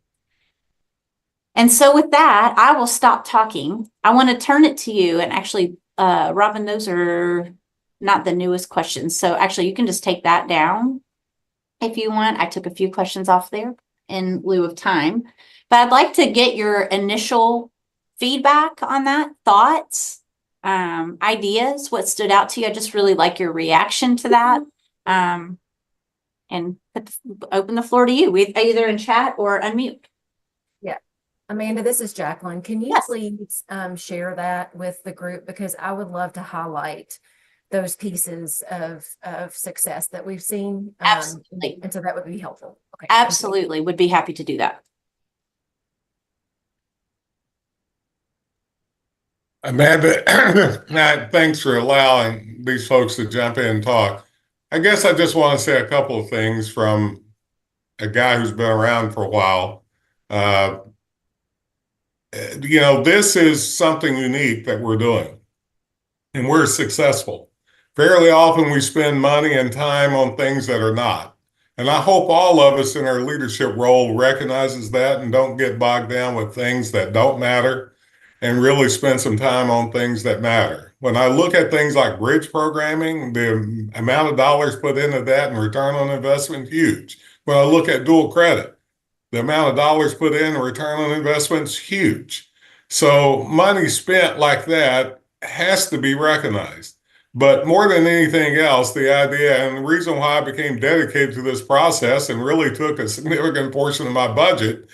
And so with that, I will stop talking. I want to turn it to you. And actually, Robin, those are not the newest questions. So actually, you can just take that down if you want. I took a few questions off there in lieu of time. But I'd like to get your initial feedback on that, thoughts, ideas, what stood out to you. I just really like your reaction to that. And open the floor to you, either in chat or unmute. Yeah. Amanda, this is Jacqueline. Can you please share that with the group? Because I would love to highlight those pieces of success that we've seen. Absolutely. And so that would be helpful. Okay. Absolutely. Would be happy to do that. Amanda, thanks for allowing these folks to jump in and talk. I guess I just want to say a couple of things from a guy who's been around for a while. This is something unique that we're doing, and we're successful. Fairly often we spend money and time on things that are not. And I hope all of us in our leadership role recognizes that and don't get bogged down with things that don't matter and really spend some time on things that matter. When I look at things like bridge programming, the amount of dollars put into that and return on investment, huge. When I look at dual credit, The amount of dollars put in, return on investment is huge. So money spent like that has to be recognized. But more than anything else, the idea and the reason why I became dedicated to this process and really took a significant portion of my budget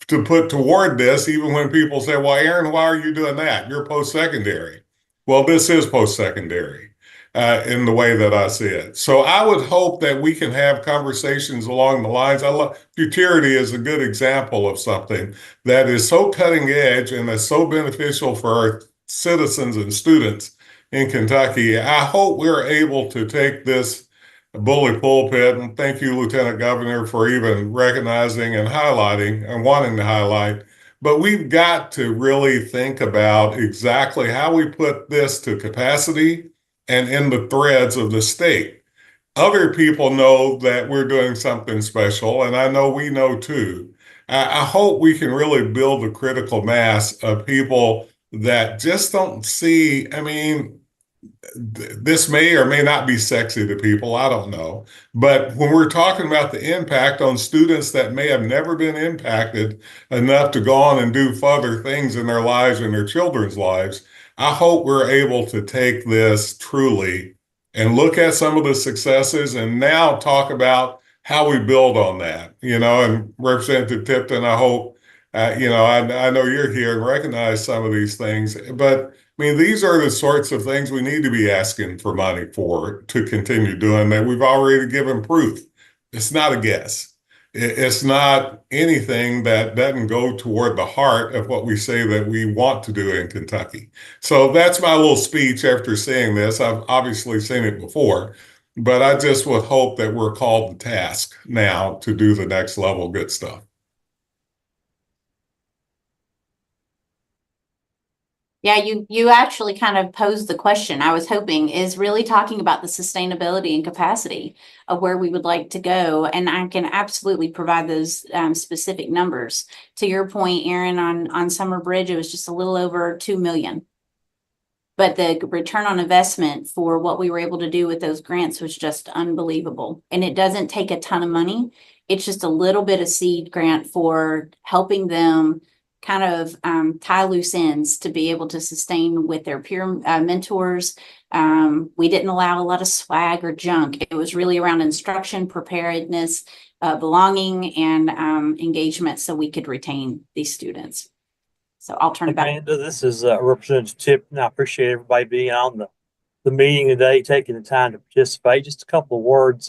to put toward this, even when people say, well, Aaron, why are you doing that? You're post-secondary. Well, this is post-secondary in the way that I see it. So I would hope that we can have conversations along the lines. I love futurity is a good example of something that is so cutting edge and is so beneficial for our citizens and students in Kentucky. I hope we're able to take this bully pulpit, and thank you, Lieutenant Governor, for even recognizing and highlighting and wanting to highlight. But we've got to really think about exactly how we put this to capacity and in the threads of the state. Other people know that we're doing something special, and I know we know too. I hope we can really build a critical mass of people that just don't see, I mean, this may or may not be sexy to people. I don't know. But when we're talking about the impact on students that may have never been impacted enough to go on and do further things in their lives and their children's lives, I hope we're able to take this truly and look at some of the successes and now talk about how we build on that. And Representative Tipton, I hope, I know you're here and recognize some of these things, but I mean, these are the sorts of things we need to be asking for money for to continue doing that. We've already given proof. It's not a guess. It's not anything that doesn't go toward the heart of what we say that we want to do in Kentucky. So that's my little speech after seeing this. I've obviously seen it before, but I just would hope that we're called to task now to do the next level good stuff. Yeah, you actually kind of posed the question I was hoping is really talking about the sustainability and capacity of where we would like to go. And I can absolutely provide those specific numbers. To your point, Aaron, on Summer Bridge, it was just a little over 2 million. But the return on investment for what we were able to do with those grants was just unbelievable. And it doesn't take a ton of money. It's just a little bit of seed grant for helping them kind of tie loose ends to be able to sustain with their peer mentors. We didn't allow a lot of swag or junk. It was really around instruction, preparedness, belonging, and engagement so we could retain these students. So I'll turn it back. Amanda, this is Representative Tipton. I appreciate everybody being on the meeting today, taking the time to participate. Just a couple of words.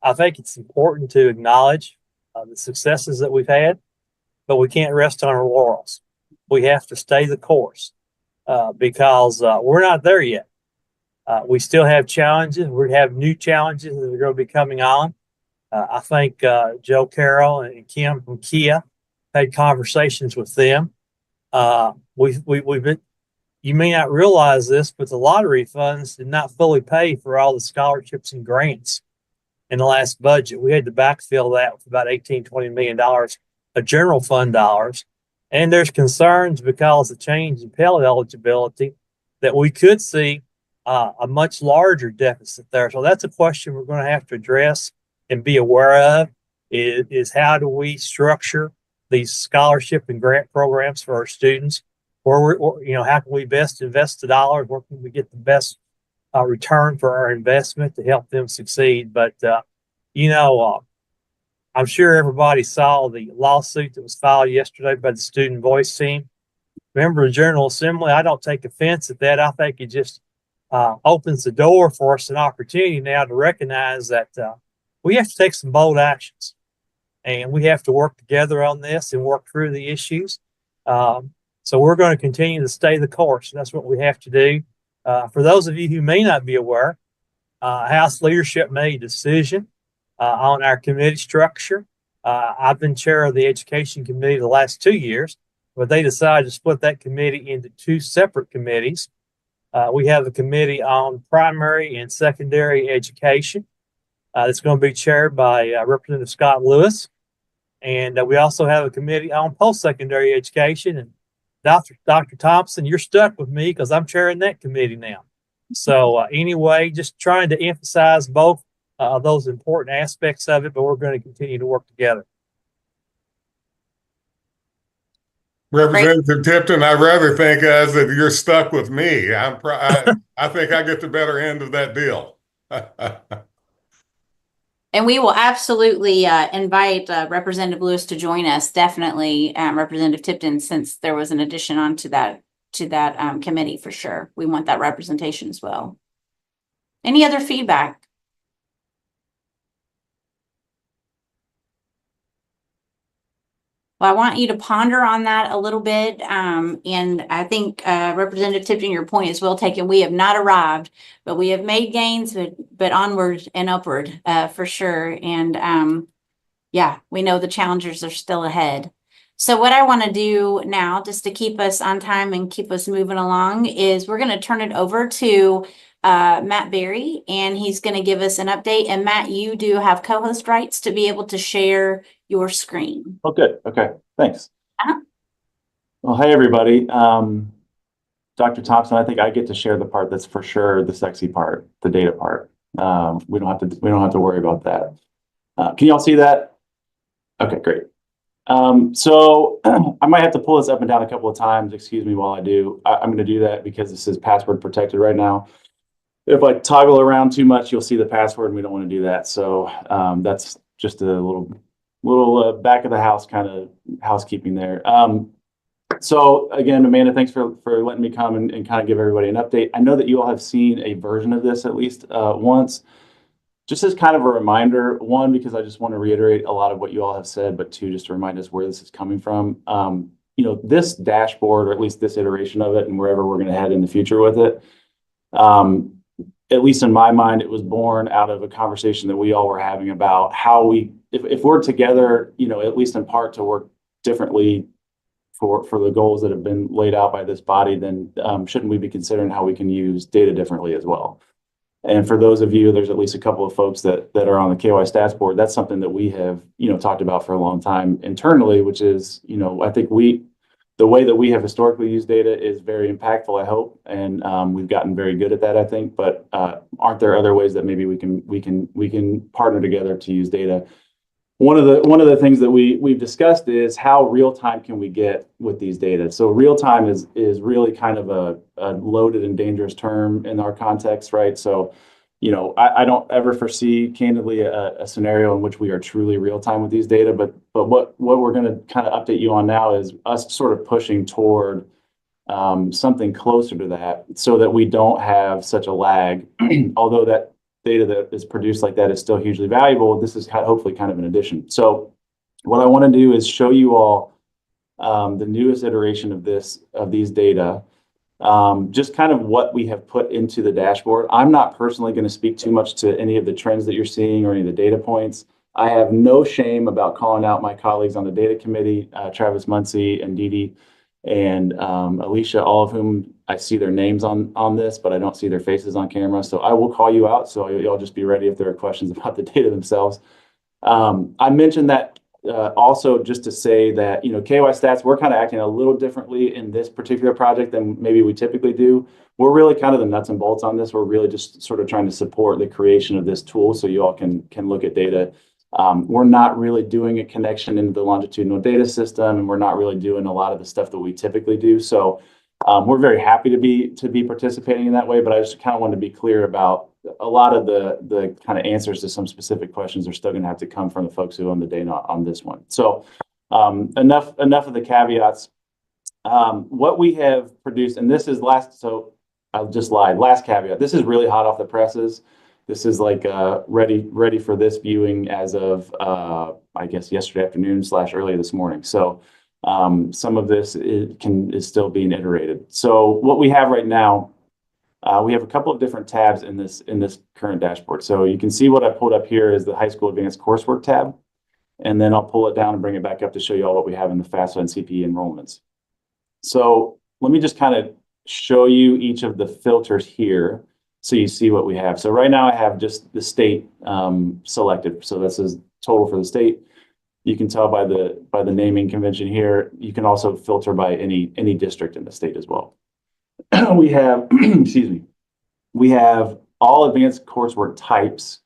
I think it's important to acknowledge the successes that we've had, but we can't rest on our laurels. We have to stay the course because we're not there yet. We still have challenges. We have new challenges that are going to be coming on. I think Joe Carroll and Kim from Kia had conversations with them. We've been. You may not realize this, but the lottery funds did not fully pay for all the scholarships and grants in the last budget. We had to backfill that with about $18-20 million of general fund dollars. And there's concerns because of change in Pell eligibility that we could see a much larger deficit there. So that's a question we're going to have to address and be aware of is how do we structure these scholarship and grant programs for our students? How can we best invest the dollars? Where can we get the best return for our investment to help them succeed? But, I'm sure everybody saw the lawsuit that was filed yesterday by the Student Voice team. Remember the General Assembly? I don't take offense at that. I think it just opens the door for us an opportunity now to recognize that we have to take some bold actions. And we have to work together on this and work through the issues. So we're going to continue to stay the course. That's what we have to do. For those of you who may not be aware, House leadership made a decision on our committee structure. I've been chair of the Education Committee the last 2 years, but they decided to split that committee into two separate committees. We have a committee on primary and secondary education. That's going to be chaired by Representative Scott Lewis. And we also have a committee on post-secondary education. And Dr. Thompson, you're stuck with me because I'm chairing that committee now. So anyway, just trying to emphasize both those important aspects of it, but we're going to continue to work together. Representative Tipton, I'd rather think as that you're stuck with me. I think I get the better end of that deal. And we will absolutely invite Representative Lewis to join us. Definitely, Representative Tipton, since there was an addition onto that committee for sure. We want that representation as well. Any other feedback? Well, I want you to ponder on that a little bit. And I think Representative Tipton, your point is well taken. We have not arrived, but we have made gains, but onward and upward for sure. And yeah, we know the challenges are still ahead. So what I want to do now, just to keep us on time and keep us moving along, is we're going to turn it over to Matt Berry, and he's going to give us an update. And Matt, you do have co-host rights to be able to share your screen. Oh, good. Okay. Thanks. Uh-huh. Well, hey, everybody. Dr. Thompson, I think I get to share the part that's for sure the sexy part, the data part. We don't have to worry about that. Can y'all see that? Okay, great. So I might have to pull this up and down a couple of times. Excuse me while I do. I'm going to do that because this is password protected right now. If I toggle around too much, you'll see the password, and we don't want to do that. So that's just a little back of the house kind of housekeeping there. So again, Amanda, thanks for letting me come and kind of give everybody an update. I know that you all have seen a version of this at least once. Just as kind of a reminder, one, because I just want to reiterate a lot of what you all have said, but two, just to remind us where this is coming from. This dashboard, or at least this iteration of it, and wherever we're going to head in the future with it, at least in my mind, it was born out of a conversation that we all were having about how if we're together, at least in part to work differently for the goals that have been laid out by this body, then shouldn't we be considering how we can use data differently as well? And for those of you, there's at least a couple of folks that are on the KY stats board. That's something that we have, talked about for a long time internally, which is, I think the way that we have historically used data is very impactful, I hope. And we've gotten very good at that, I think, but aren't there other ways that maybe we can partner together to use data? One of the things that we've discussed is how real time can we get with these data. So real time is really kind of a loaded and dangerous term in our context, right? So, I don't ever foresee candidly a scenario in which we are truly real time with these data. But what we're going to kind of update you on now is us sort of pushing toward something closer to that, so that we don't have such a lag. Although that data that is produced like that is still hugely valuable, this is hopefully kind of an addition. So what I want to do is show you all the newest iteration of these data, just kind of what we have put into the dashboard. I'm not personally going to speak too much to any of the trends that you're seeing or any of the data points. I have no shame about calling out my colleagues on the data committee, Travis Muncie and Dee Dee and Alicia, all of whom I see their names on this, but I don't see their faces on camera. So I will call you out. So y'all just be ready if there are questions about the data themselves. I mentioned that also just to say that, KY Stats, we're kind of acting a little differently in this particular project than maybe we typically do. We're really kind of the nuts and bolts on this. We're really just sort of trying to support the creation of this tool so you all can look at data. We're not really doing a connection into the longitudinal data system, and we're not really doing a lot of the stuff that we typically do. So we're very happy to be participating in that way, but I just kind of wanted to be clear about a lot of the kind of answers to some specific questions are still going to have to come from the folks who own the data on this one. So enough of the caveats. What we have produced, and this is so I just lied. Last caveat. This is really hot off the presses. This is like ready for this viewing as of I guess yesterday afternoon / early this morning. So some of this is still being iterated. So what we have right now, we have a couple of different tabs in this current dashboard. So you can see what I pulled up here is the high school advanced coursework tab, and then I'll pull it down and bring it back up to show you all what we have in the FAFSA and CPE enrollments. So let me just kind of show you each of the filters here, so you see what we have. So right now I have just the state selected. So this is total for the state. You can tell by the naming convention here. You can also filter by any district in the state as well. We have, excuse me, we have all advanced coursework types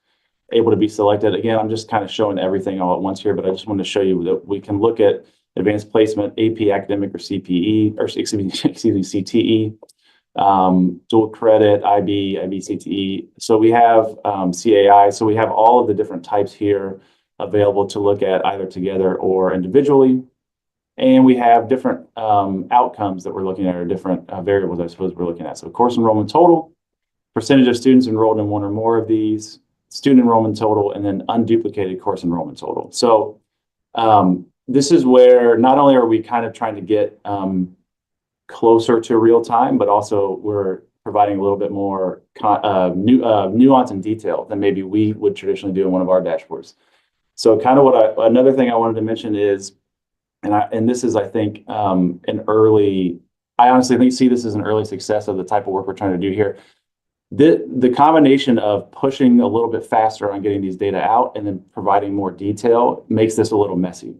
able to be selected. Again, I'm just kind of showing everything all at once here, but I just want to show you that we can look at advanced placement, AP academic or CPE, or excuse me, CTE, dual credit, IB, CTE. So we have CAI. So we have all of the different types here available to look at either together or individually. And we have different outcomes that we're looking at, or different variables, I suppose, we're looking at. So course enrollment total, percentage of students enrolled in one or more of these, student enrollment total, and then unduplicated course enrollment total. So this is where not only are we kind of trying to get closer to real time, but also we're providing a little bit more nuance and detail than maybe we would traditionally do in one of our dashboards. So kind of another thing I wanted to mention is, and this is, I think, I honestly see this as an early success of the type of work we're trying to do here. The combination of pushing a little bit faster on getting these data out and then providing more detail makes this a little messy.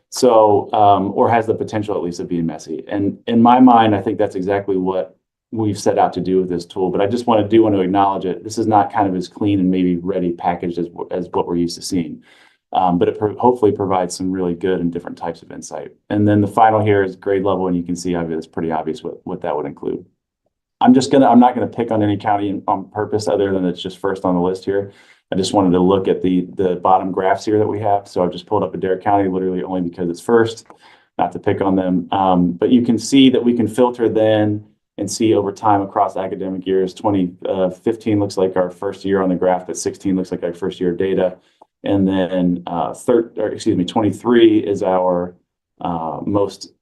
So, or has the potential at least of being messy. And in my mind, I think that's exactly what we've set out to do with this tool. But I just want to acknowledge it. This is not kind of as clean and maybe ready packaged as what we're used to seeing. But it hopefully provides some really good and different types of insight. And then the final here is grade level, and you can see it's pretty obvious what that would include. I'm not gonna pick on any county on purpose other than it's just first on the list here. I just wanted to look at the bottom graphs here that we have. So I've just pulled up Adair County literally only because it's first, not to pick on them. But you can see that we can filter then and see over time across academic years. 2015 looks like our first year on the graph, but 16 looks like our first year data. And then 23 is our most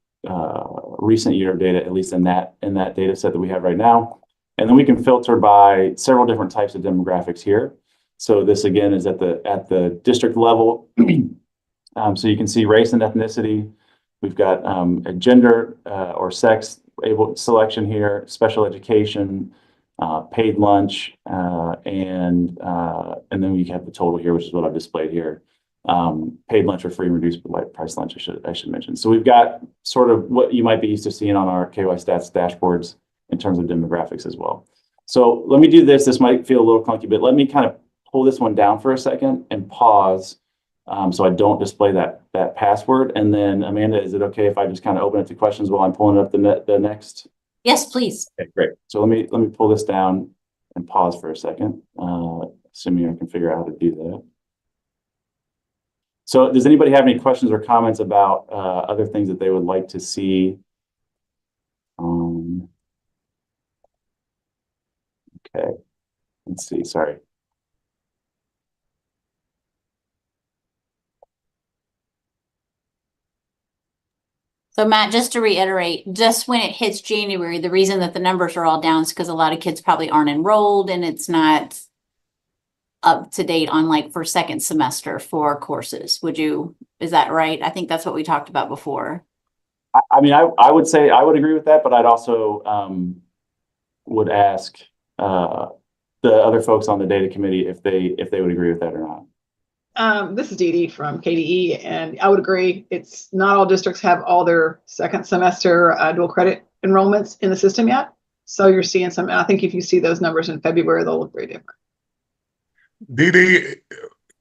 recent year of data, at least in that data set that we have right now. And then we can filter by several different types of demographics here. So this again is at the district level. So you can see race and ethnicity. We've got a gender or sex selection here, special education, paid lunch, and then we have the total here, which is what I've displayed here. Paid lunch or free and reduced price lunch, I should mention. So we've got sort of what you might be used to seeing on our KY Stats dashboards in terms of demographics as well. So let me do this. This might feel a little clunky, but let me kind of pull this one down for a second and pause so I don't display that password. And then Amanda, is it okay if I just kind of open it to questions while I'm pulling up the next? Yes, please. Okay, great. So let me pull this down and pause for a second, assuming I can figure out how to do that. So does anybody have any questions or comments about other things that they would like to see? Okay, let's see, sorry. So Matt, just to reiterate, just when it hits January, the reason that the numbers are all down is because a lot of kids probably aren't enrolled and it's not up to date on like for second semester for courses. Is that right? I think that's what we talked about before. I mean, I would say I would agree with that, but I'd also would ask the other folks on the data committee if they would agree with that or not. This is Dee Dee from KDE, and I would agree. It's not all districts have all their second semester dual credit enrollments in the system yet. So you're seeing some, and I think if you see those numbers in February, they'll look very different. Dee Dee,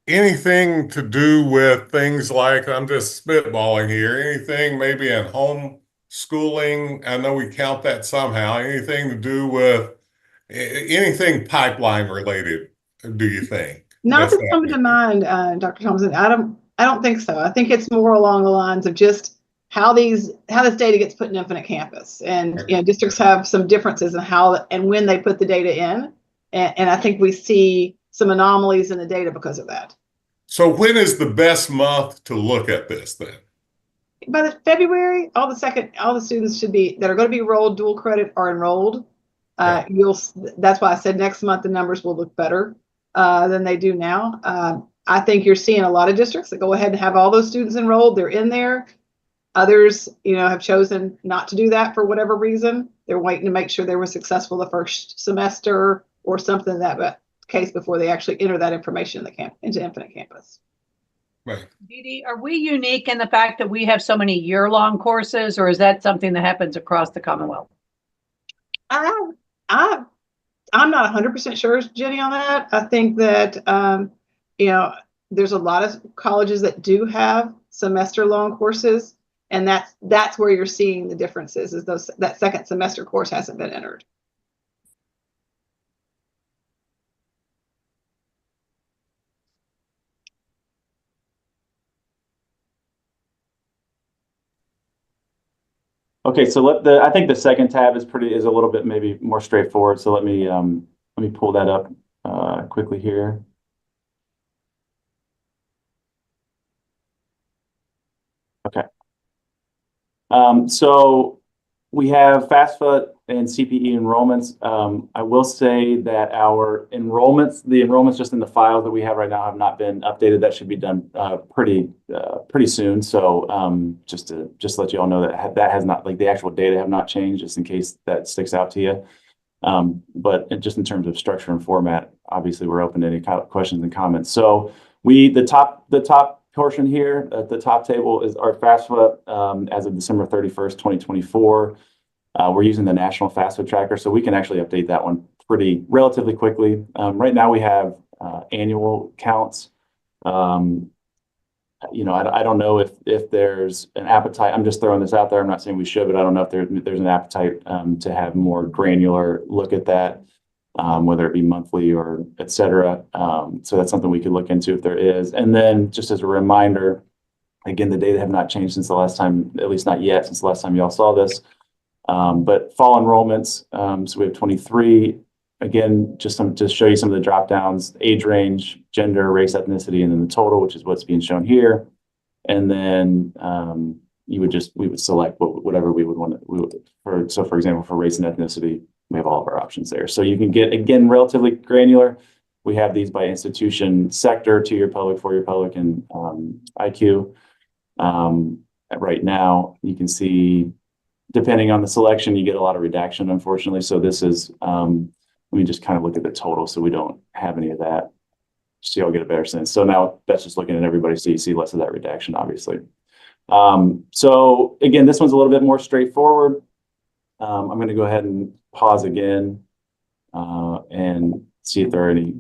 anything to do with things like, I'm just spitballing here, anything maybe in home schooling? I know we count that somehow. Anything to do with anything pipeline related, do you think? Not that's coming to mind, Dr. Thompson. I don't think so. I think it's more along the lines of just how this data gets put in Infinite Campus, and districts have some differences in how and when they put the data in, and I think we see some anomalies in the data because of that. So when is the best month to look at this then? By February, all the students should be that are going to be enrolled dual credit are enrolled. That's why I said next month the numbers will look better than they do now. I think you're seeing a lot of districts that go ahead and have all those students enrolled. They're in there. Others, have chosen not to do that for whatever reason. They're waiting to make sure they were successful the first semester or something in that case before they actually enter that information into Infinite Campus. Right. Dee Dee, are we unique in the fact that we have so many year-long courses, or is that something that happens across the Commonwealth? I'm not 100% sure, Jenny, on that. I think that there's a lot of colleges that do have semester-long courses. And that's where you're seeing the differences, is that second semester course hasn't been entered. Okay, so I think the second tab is a little bit maybe more straightforward. So let me pull that up quickly here. Okay. So we have FAFSA and CPE enrollments. I will say that the enrollments just in the files that we have right now have not been updated. That should be done pretty soon. So just to let you all know that has not, like, the actual data have not changed, just in case that sticks out to you. But just in terms of structure and format, obviously we're open to any questions and comments. So the top portion here at the top table is our FAFSA as of December 31st, 2024. We're using the National FAFSA Tracker, so we can actually update that one relatively quickly. Right now we have annual counts. I don't know if there's an appetite. I'm just throwing this out there. I'm not saying we should, but I don't know if there's an appetite to have more granular look at that, whether it be monthly or et cetera. So that's something we could look into if there is. And then just as a reminder, again, the data have not changed since the last time, at least not yet, since the last time y'all saw this. But fall enrollments, so we have 23. Again, just to show you some of the drop downs: age range, gender, race, ethnicity, and then the total, which is what's being shown here. And then we would select whatever we would want to. So for example, for race and ethnicity, we have all of our options there. So you can get, again, relatively granular. We have these by institution, sector, 2-year public, 4-year public, and IQ. Right now, you can see, depending on the selection, you get a lot of redaction, unfortunately. So this is, let me just kind of look at the total so we don't have any of that, so you'll get a better sense. So now that's just looking at everybody, so you see less of that redaction, obviously. So again, this one's a little bit more straightforward. I'm going to go ahead and pause again and see if there are any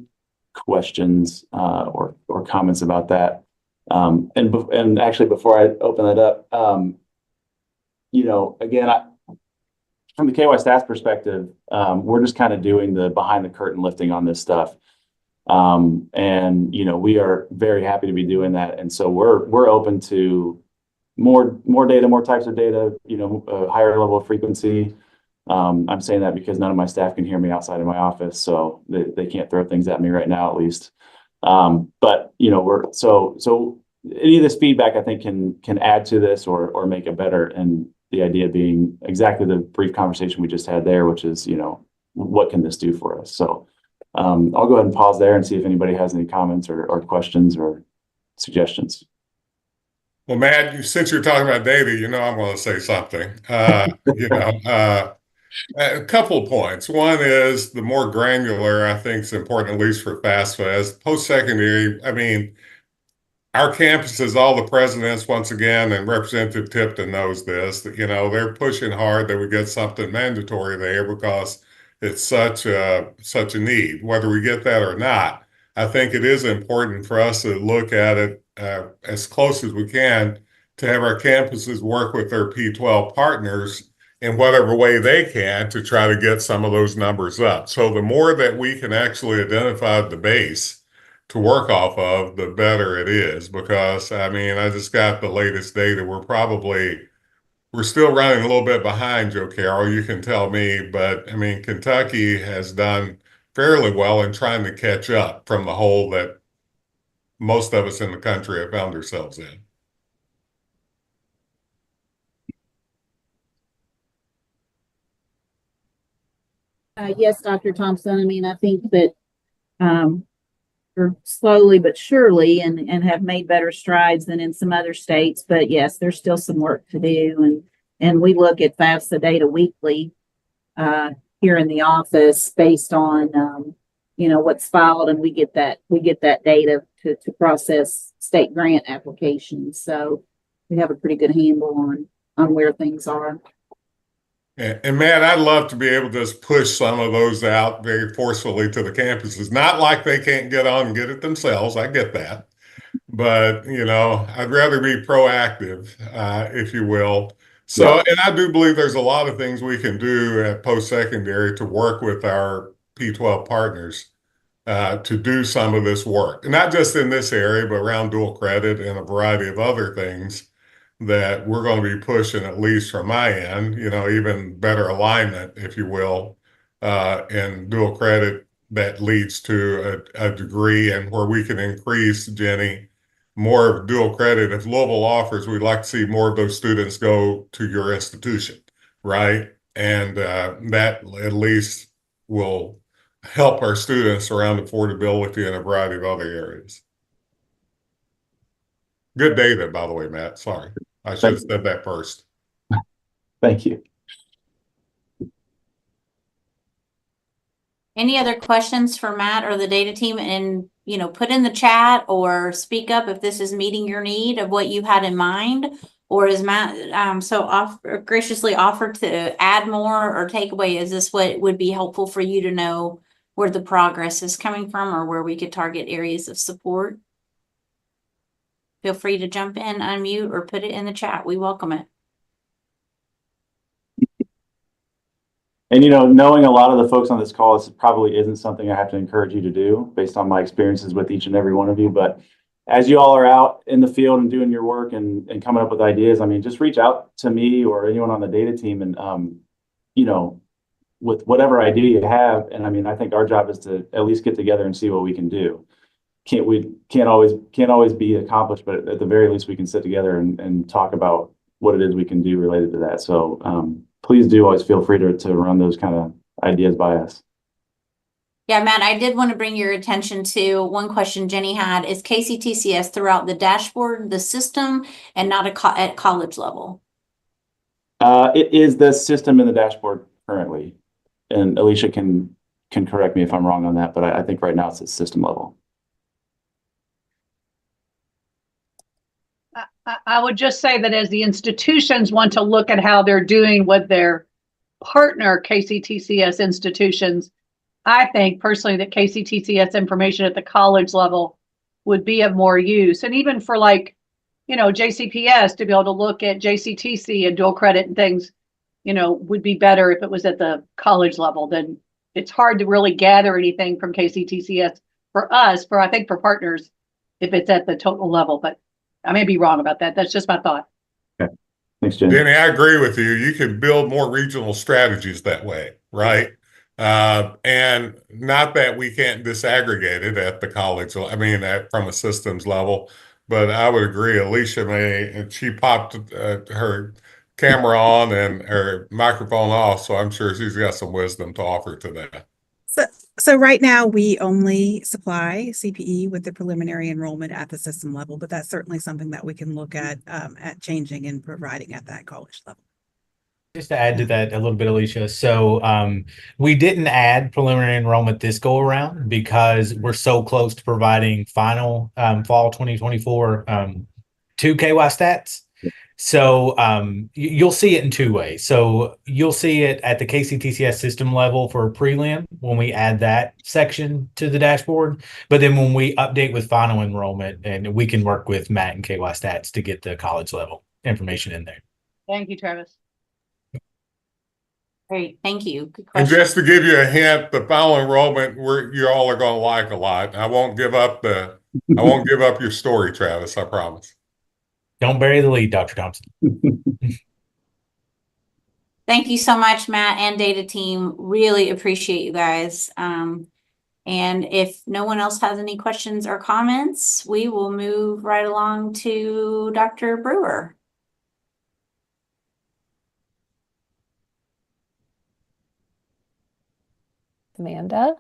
questions or comments about that. And actually, before I open that up, again, from the KY staff perspective, we're just kind of doing the behind the curtain lifting on this stuff. And we are very happy to be doing that. And so we're open to more data, more types of data, a higher level of frequency. I'm saying that because none of my staff can hear me outside of my office, so they can't throw things at me right now, at least. But so any of this feedback, I think, can add to this or make it better. And the idea being exactly the brief conversation we just had there, which is, what can this do for us? So I'll go ahead and pause there and see if anybody has any comments or questions or suggestions. Well, Matt, since you're talking about data, I'm going to say something. A couple of points. One is the more granular, I think, is important, at least for FAFSA. As post-secondary, I mean, our campuses, all the presidents, once again, and Representative Tipton knows this, that, they're pushing hard that we get something mandatory there because it's such a need. Whether we get that or not, I think it is important for us to look at it as close as we can, to have our campuses work with their P12 partners in whatever way they can to try to get some of those numbers up. So the more that we can actually identify the base to work off of, the better it is. Because, I mean, I just got the latest data. We're still running a little bit behind, Joe Carroll, you can tell me, but I mean, Kentucky has done fairly well in trying to catch up from the hole that most of us in the country have found ourselves in. Yes, Dr. Thompson. I mean, I think that we're slowly but surely and have made better strides than in some other states. But yes, there's still some work to do. And we look at FAFSA data weekly here in the office based on what's filed, and we get that data to process state grant applications. So we have a pretty good handle on where things are. And Matt, I'd love to be able to just push some of those out very forcefully to the campuses. Not like they can't get on and get it themselves. I get that. but I'd rather be proactive, if you will. So, Yeah. and I do believe there's a lot of things we can do at post-secondary to work with our P12 partners to do some of this work, not just in this area, but around dual credit and a variety of other things that we're going to be pushing, at least from my end, even better alignment, if you will, in dual credit that leads to a degree and where we can increase, Jenny, more of dual credit. If Louisville offers, we'd like to see more of those students go to your institution, right? And that at least will help our students around affordability and a variety of other areas. Good data, by the way, Matt. Sorry. I should have said that first. Thank you. Any other questions for Matt or the data team? And, put in the chat or speak up if this is meeting your need of what you had in mind. Or is Matt graciously offered to add more or take away? Is this what would be helpful for you to know where the progress is coming from or where we could target areas of support? Feel free to jump in, unmute, or put it in the chat. We welcome it. And knowing a lot of the folks on this call, this probably isn't something I have to encourage you to do based on my experiences with each and every one of you. But as you all are out in the field and doing your work and coming up with ideas, I mean, just reach out to me or anyone on the data team and, with whatever idea you have. And I mean, I think our job is to at least get together and see what we can do. Can't always be accomplished, but at the very least we can sit together and talk about what it is we can do related to that. So, please do always feel free to run those kind of ideas by us. Yeah, Matt, I did want to bring your attention to one question Jenny had. Is KCTCS throughout the dashboard, the system, and not at college level? It is the system in the dashboard currently. And Alicia can correct me if I'm wrong on that, but I think right now it's at system level. I would just say that as the institutions want to look at how they're doing with their partner KCTCS institutions, I think personally that KCTCS information at the college level would be of more use. And even for JCPS to be able to look at JCTC and dual credit and things, would be better if it was at the college level. Then it's hard to really gather anything from KCTCS for us, I think for partners, if it's at the total level, but I may be wrong about that. That's just my thought. Okay. Thanks, Jenny. Jenny, I agree with you. You could build more regional strategies that way, right? And not that we can't disaggregate it at the college, from a systems level, but I would agree. Alicia and she popped her camera on and her microphone off, so I'm sure she's got some wisdom to offer to that. So right now we only supply CPE with the preliminary enrollment at the system level, but that's certainly something that we can look at changing and providing at that college level. Just to add to that a little bit, Alicia. So we didn't add preliminary enrollment this go around because we're so close to providing final fall 2024 to KY stats. So you'll see it in two ways. So you'll see it at the KCTCS system level for prelim when we add that section to the dashboard. But then when we update with final enrollment, and we can work with Matt and KY stats to get the college level information in there. Thank you, Travis. Great, thank you. Good And question. just to give you a hint, the final enrollment you all are going to like a lot. I won't give up your story, Travis. I promise. Don't bury the lead, Dr. Thompson. Thank you so much, Matt and data team. Really appreciate you guys. And if no one else has any questions or comments, we will move right along to Dr. Brewer. Amanda.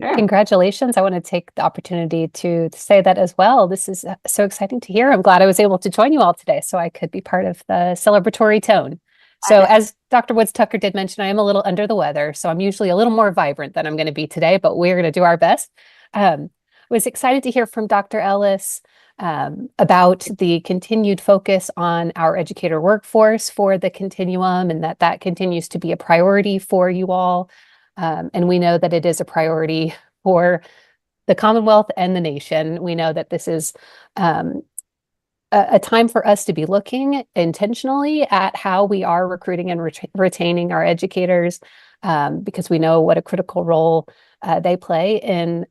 Sure. Congratulations. I want to take the opportunity to say that as well. This is so exciting to hear. I'm glad I was able to join you all today so I could be part of the celebratory tone. So as Dr. Woods Tucker did mention, I am a little under the weather, so I'm usually a little more vibrant than I'm going to be today, but we're going to do our best. Was excited to hear from Dr. Ellis about the continued focus on our educator workforce for the continuum, and that continues to be a priority for you all. And we know that it is a priority for the Commonwealth and the nation. We know that this is a time for us to be looking intentionally at how we are recruiting and retaining our educators, because we know what a critical role they play in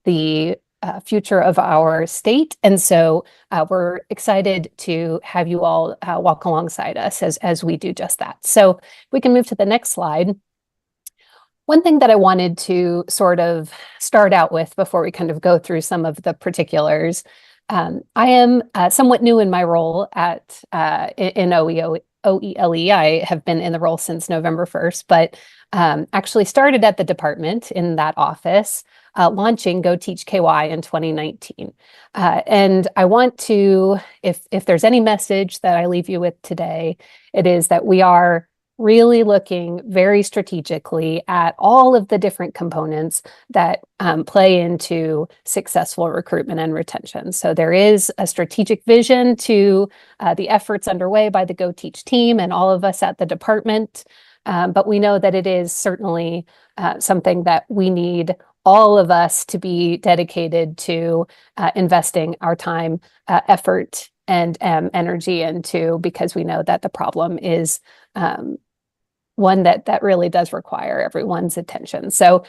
the future of our state. And so we're excited to have you all walk alongside us as we do just that. So we can move to the next slide. One thing that I wanted to sort of start out with before we kind of go through some of the particulars. I am somewhat new in my role at in OELE. I have been in the role since November 1st, but actually started at the department in that office, launching Go Teach KY in 2019. And I want to, if there's any message that I leave you with today, it is that we are really looking very strategically at all of the different components that play into successful recruitment and retention. So there is a strategic vision to the efforts underway by the Go Teach team and all of us at the department. But we know that it is certainly something that we need all of us to be dedicated to investing our time, effort, and energy into, because we know that the problem is one that really does require everyone's attention. So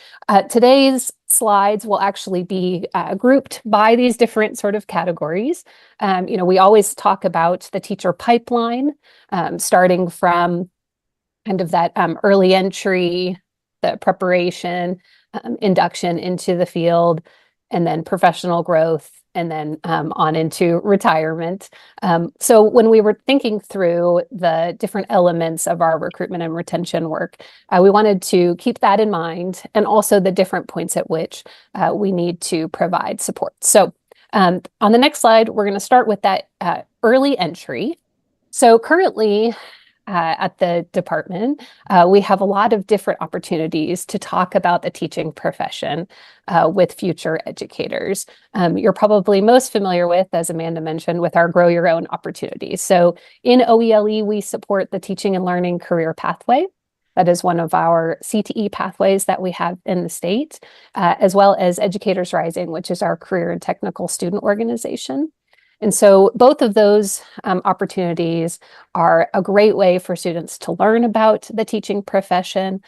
today's slides will actually be grouped by these different sort of categories. We always talk about the teacher pipeline, starting from kind of that early entry, the preparation, induction into the field, and then professional growth, and then on into retirement. So when we were thinking through the different elements of our recruitment and retention work, we wanted to keep that in mind, and also the different points at which we need to provide support. So on the next slide, we're going to start with that early entry. So currently, at the department, we have a lot of different opportunities to talk about the teaching profession with future educators. You're probably most familiar with, as Amanda mentioned, with our Grow Your Own opportunities. So in OELE, we support the Teaching and Learning Career Pathway. That is one of our CTE pathways that we have in the state, as well as Educators Rising, which is our career and technical student organization. And so both of those opportunities are a great way for students to learn about the teaching profession.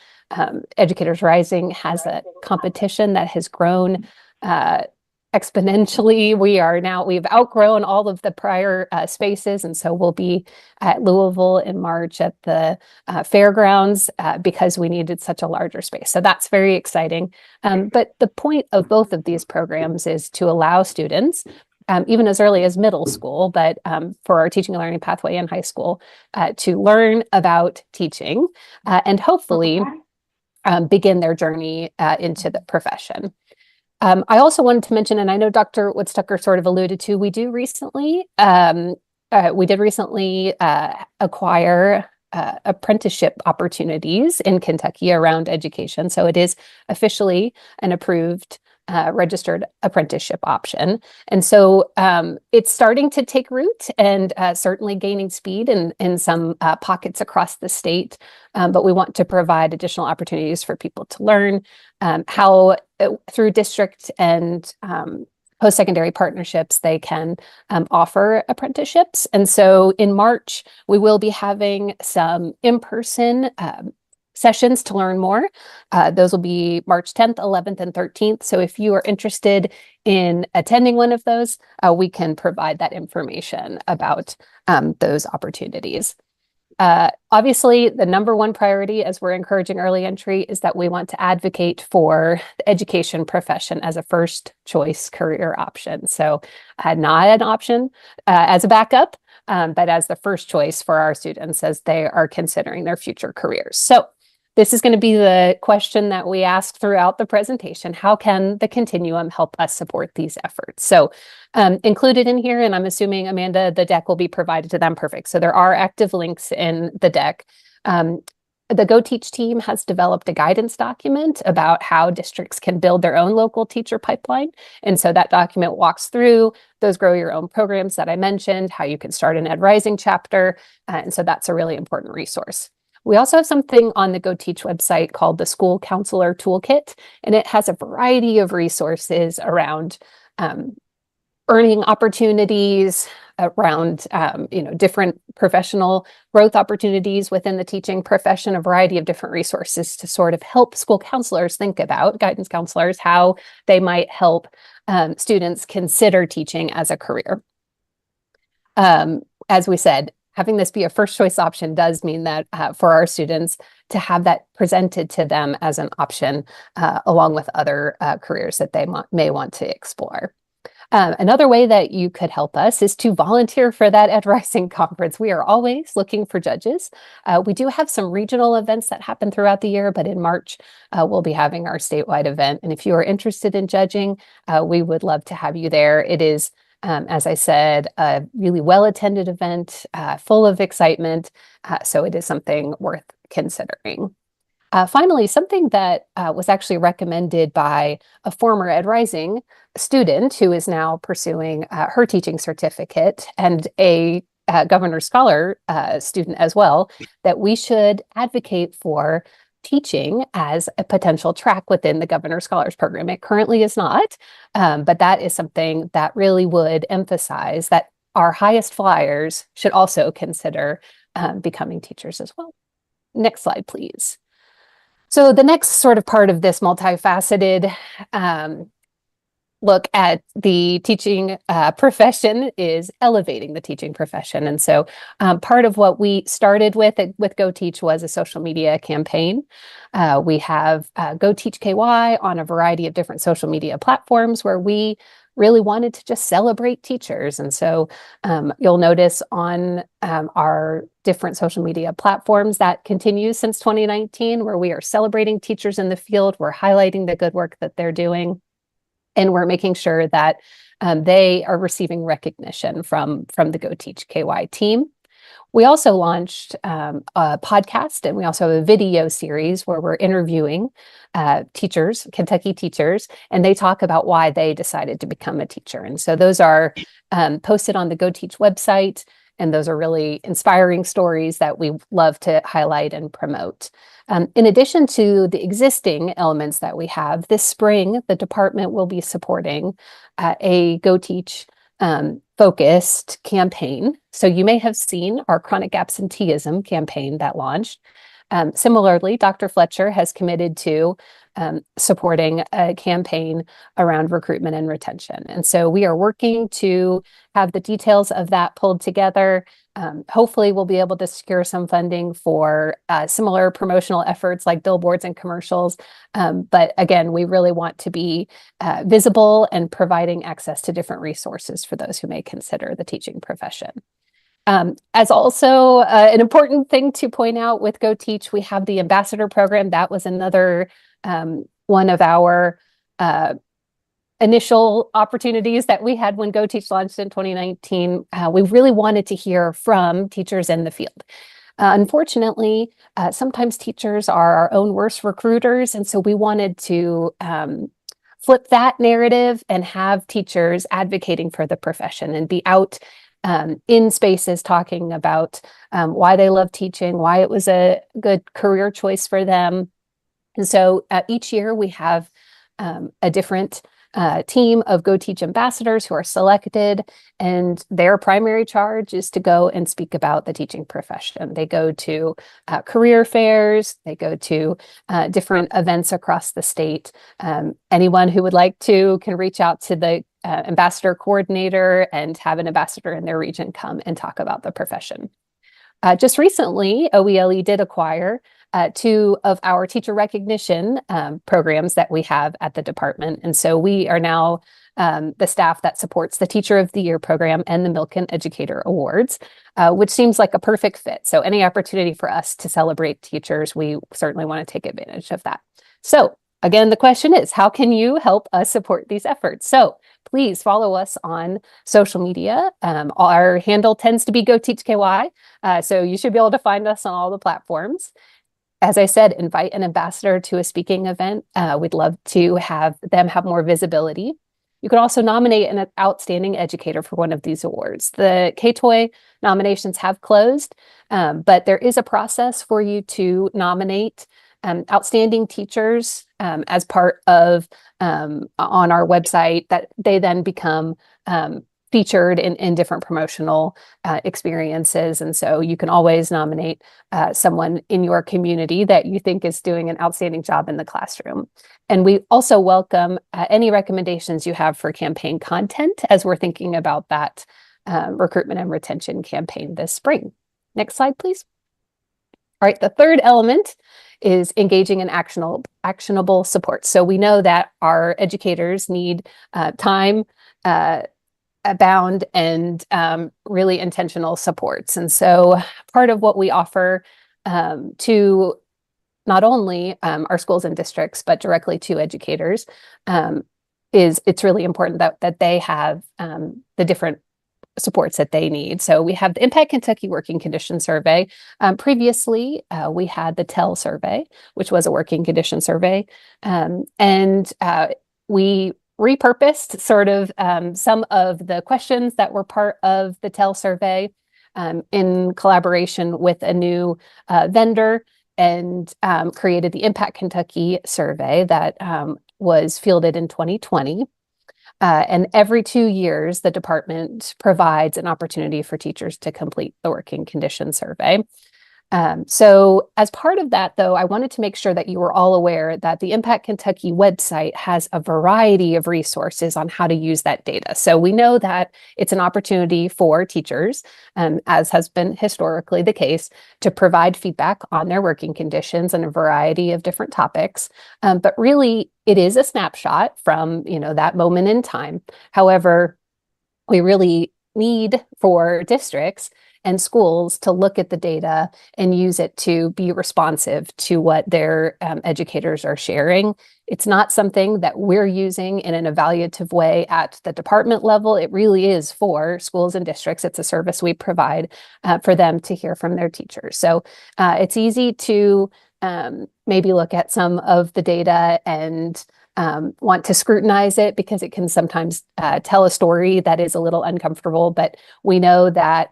Educators Rising has a competition that has grown exponentially. We've outgrown all of the prior spaces. And so we'll be at Louisville in March at the fairgrounds because we needed such a larger space. So that's very exciting. But the point of both of these programs is to allow students, even as early as middle school, but for our teaching and learning pathway in high school, to learn about teaching and hopefully begin their journey into the profession. I also wanted to mention, and I know Dr. Woodstucker sort of alluded to, we did recently acquire apprenticeship opportunities in Kentucky around education. So it is officially an approved registered apprenticeship option. And so it's starting to take root and certainly gaining speed in some pockets across the state. But we want to provide additional opportunities for people to learn how through district and post-secondary partnerships they can offer apprenticeships. And so in March, we will be having some in-person sessions to learn more. Those will be March 10th, 11th, and 13th. So if you are interested in attending one of those, we can provide that information about those opportunities. Obviously, the number one priority as we're encouraging early entry is that we want to advocate for the education profession as a first choice career option. So not an option as a backup, but as the first choice for our students as they are considering their future careers. So this is going to be the question that we ask throughout the presentation. How can the Continuum help us support these efforts? So included in here, and I'm assuming, Amanda, the deck will be provided to them. Perfect. So there are active links in the deck. The Go Teach team has developed a guidance document about how districts can build their own local teacher pipeline. And so that document walks through those Grow Your Own programs that I mentioned, how you can start an Ed Rising chapter. And so that's a really important resource. We also have something on the Go Teach website called the School Counselor Toolkit, and it has a variety of resources around earning opportunities, around different professional growth opportunities within the teaching profession, a variety of different resources to sort of help school counselors think about, guidance counselors, how they might help students consider teaching as a career. As we said, having this be a first choice option does mean that for our students to have that presented to them as an option along with other careers that they may want to explore. Another way that you could help us is to volunteer for that Ed Rising conference. We are always looking for judges. We do have some regional events that happen throughout the year, but in March, we'll be having our statewide event. And if you are interested in judging, we would love to have you there. It is, as I said, a really well-attended event, full of excitement. So it is something worth considering. Finally, something that was actually recommended by a former Ed Rising student who is now pursuing her teaching certificate, and a Governor Scholar student as well, that we should advocate for teaching as a potential track within the Governor Scholars Program. It currently is not, but that is something that really would emphasize that our highest flyers should also consider becoming teachers as well. Next slide, please. So the next sort of part of this multifaceted look at the teaching profession is elevating the teaching profession. And so part of what we started with Go Teach was a social media campaign. We have Go Teach KY on a variety of different social media platforms where we really wanted to just celebrate teachers. And so you'll notice on our different social media platforms that continues since 2019, where we are celebrating teachers in the field. We're highlighting the good work that they're doing, and we're making sure that they are receiving recognition from the Go Teach KY team. We also launched a podcast, and we also have a video series where we're interviewing teachers, Kentucky teachers, and they talk about why they decided to become a teacher. And so those are posted on the Go Teach website, and those are really inspiring stories that we love to highlight and promote. In addition to the existing elements that we have, this spring, the department will be supporting a Go Teach focused campaign. So you may have seen our chronic absenteeism campaign that launched. Similarly, Dr. Fletcher has committed to supporting a campaign around recruitment and retention. And so we are working to have the details of that pulled together. Hopefully we'll be able to secure some funding for similar promotional efforts like billboards and commercials. But again, we really want to be visible and providing access to different resources for those who may consider the teaching profession. As also an important thing to point out with Go Teach, we have the ambassador program. That was another one of our initial opportunities that we had when Go Teach launched in 2019. We really wanted to hear from teachers in the field. Unfortunately, sometimes teachers are our own worst recruiters, and so we wanted to flip that narrative and have teachers advocating for the profession and be out in spaces talking about why they love teaching, why it was a good career choice for them. And so each year we have a different team of Go Teach ambassadors who are selected, and their primary charge is to go and speak about the teaching profession. They go to career fairs, they go to different events across the state. Anyone who would like to can reach out to the ambassador coordinator and have an ambassador in their region come and talk about the profession. Just recently, OELE did acquire 2 of our teacher recognition programs that we have at the department. And so we are now the staff that supports the Teacher of the Year program and the Milken Educator Awards, which seems like a perfect fit. So any opportunity for us to celebrate teachers, we certainly want to take advantage of that. So again, the question is, how can you help us support these efforts? So please follow us on social media. Our handle tends to be Go Teach KY, so you should be able to find us on all the platforms. As I said, invite an ambassador to a speaking event. We'd love to have them have more visibility. You can also nominate an outstanding educator for one of these awards. The K-TOY nominations have closed, but there is a process for you to nominate outstanding teachers as part of on our website, that they then become featured in different promotional experiences. And so you can always nominate someone in your community that you think is doing an outstanding job in the classroom. And we also welcome any recommendations you have for campaign content as we're thinking about that recruitment and retention campaign this spring. Next slide, please. All right, the third element is engaging in actionable support. So we know that our educators need time, bound and really intentional supports. And so part of what we offer to not only our schools and districts, but directly to educators is it's really important that they have the different supports that they need. So we have the Impact Kentucky Working Condition Survey. Previously, we had the TEL survey, which was a working condition survey. And we repurposed sort of some of the questions that were part of the TEL survey in collaboration with a new vendor, and created the Impact Kentucky survey that was fielded in 2020. And every 2 years, the department provides an opportunity for teachers to complete the working condition survey. So as part of that, though, I wanted to make sure that you were all aware that the Impact Kentucky website has a variety of resources on how to use that data. So we know that it's an opportunity for teachers, as has been historically the case, to provide feedback on their working conditions and a variety of different topics. But really, it is a snapshot from, that moment in time. However, we really need for districts and schools to look at the data and use it to be responsive to what their educators are sharing. It's not something that we're using in an evaluative way at the department level. It really is for schools and districts. It's a service we provide for them to hear from their teachers. So it's easy to maybe look at some of the data and want to scrutinize it because it can sometimes tell a story that is a little uncomfortable, but we know that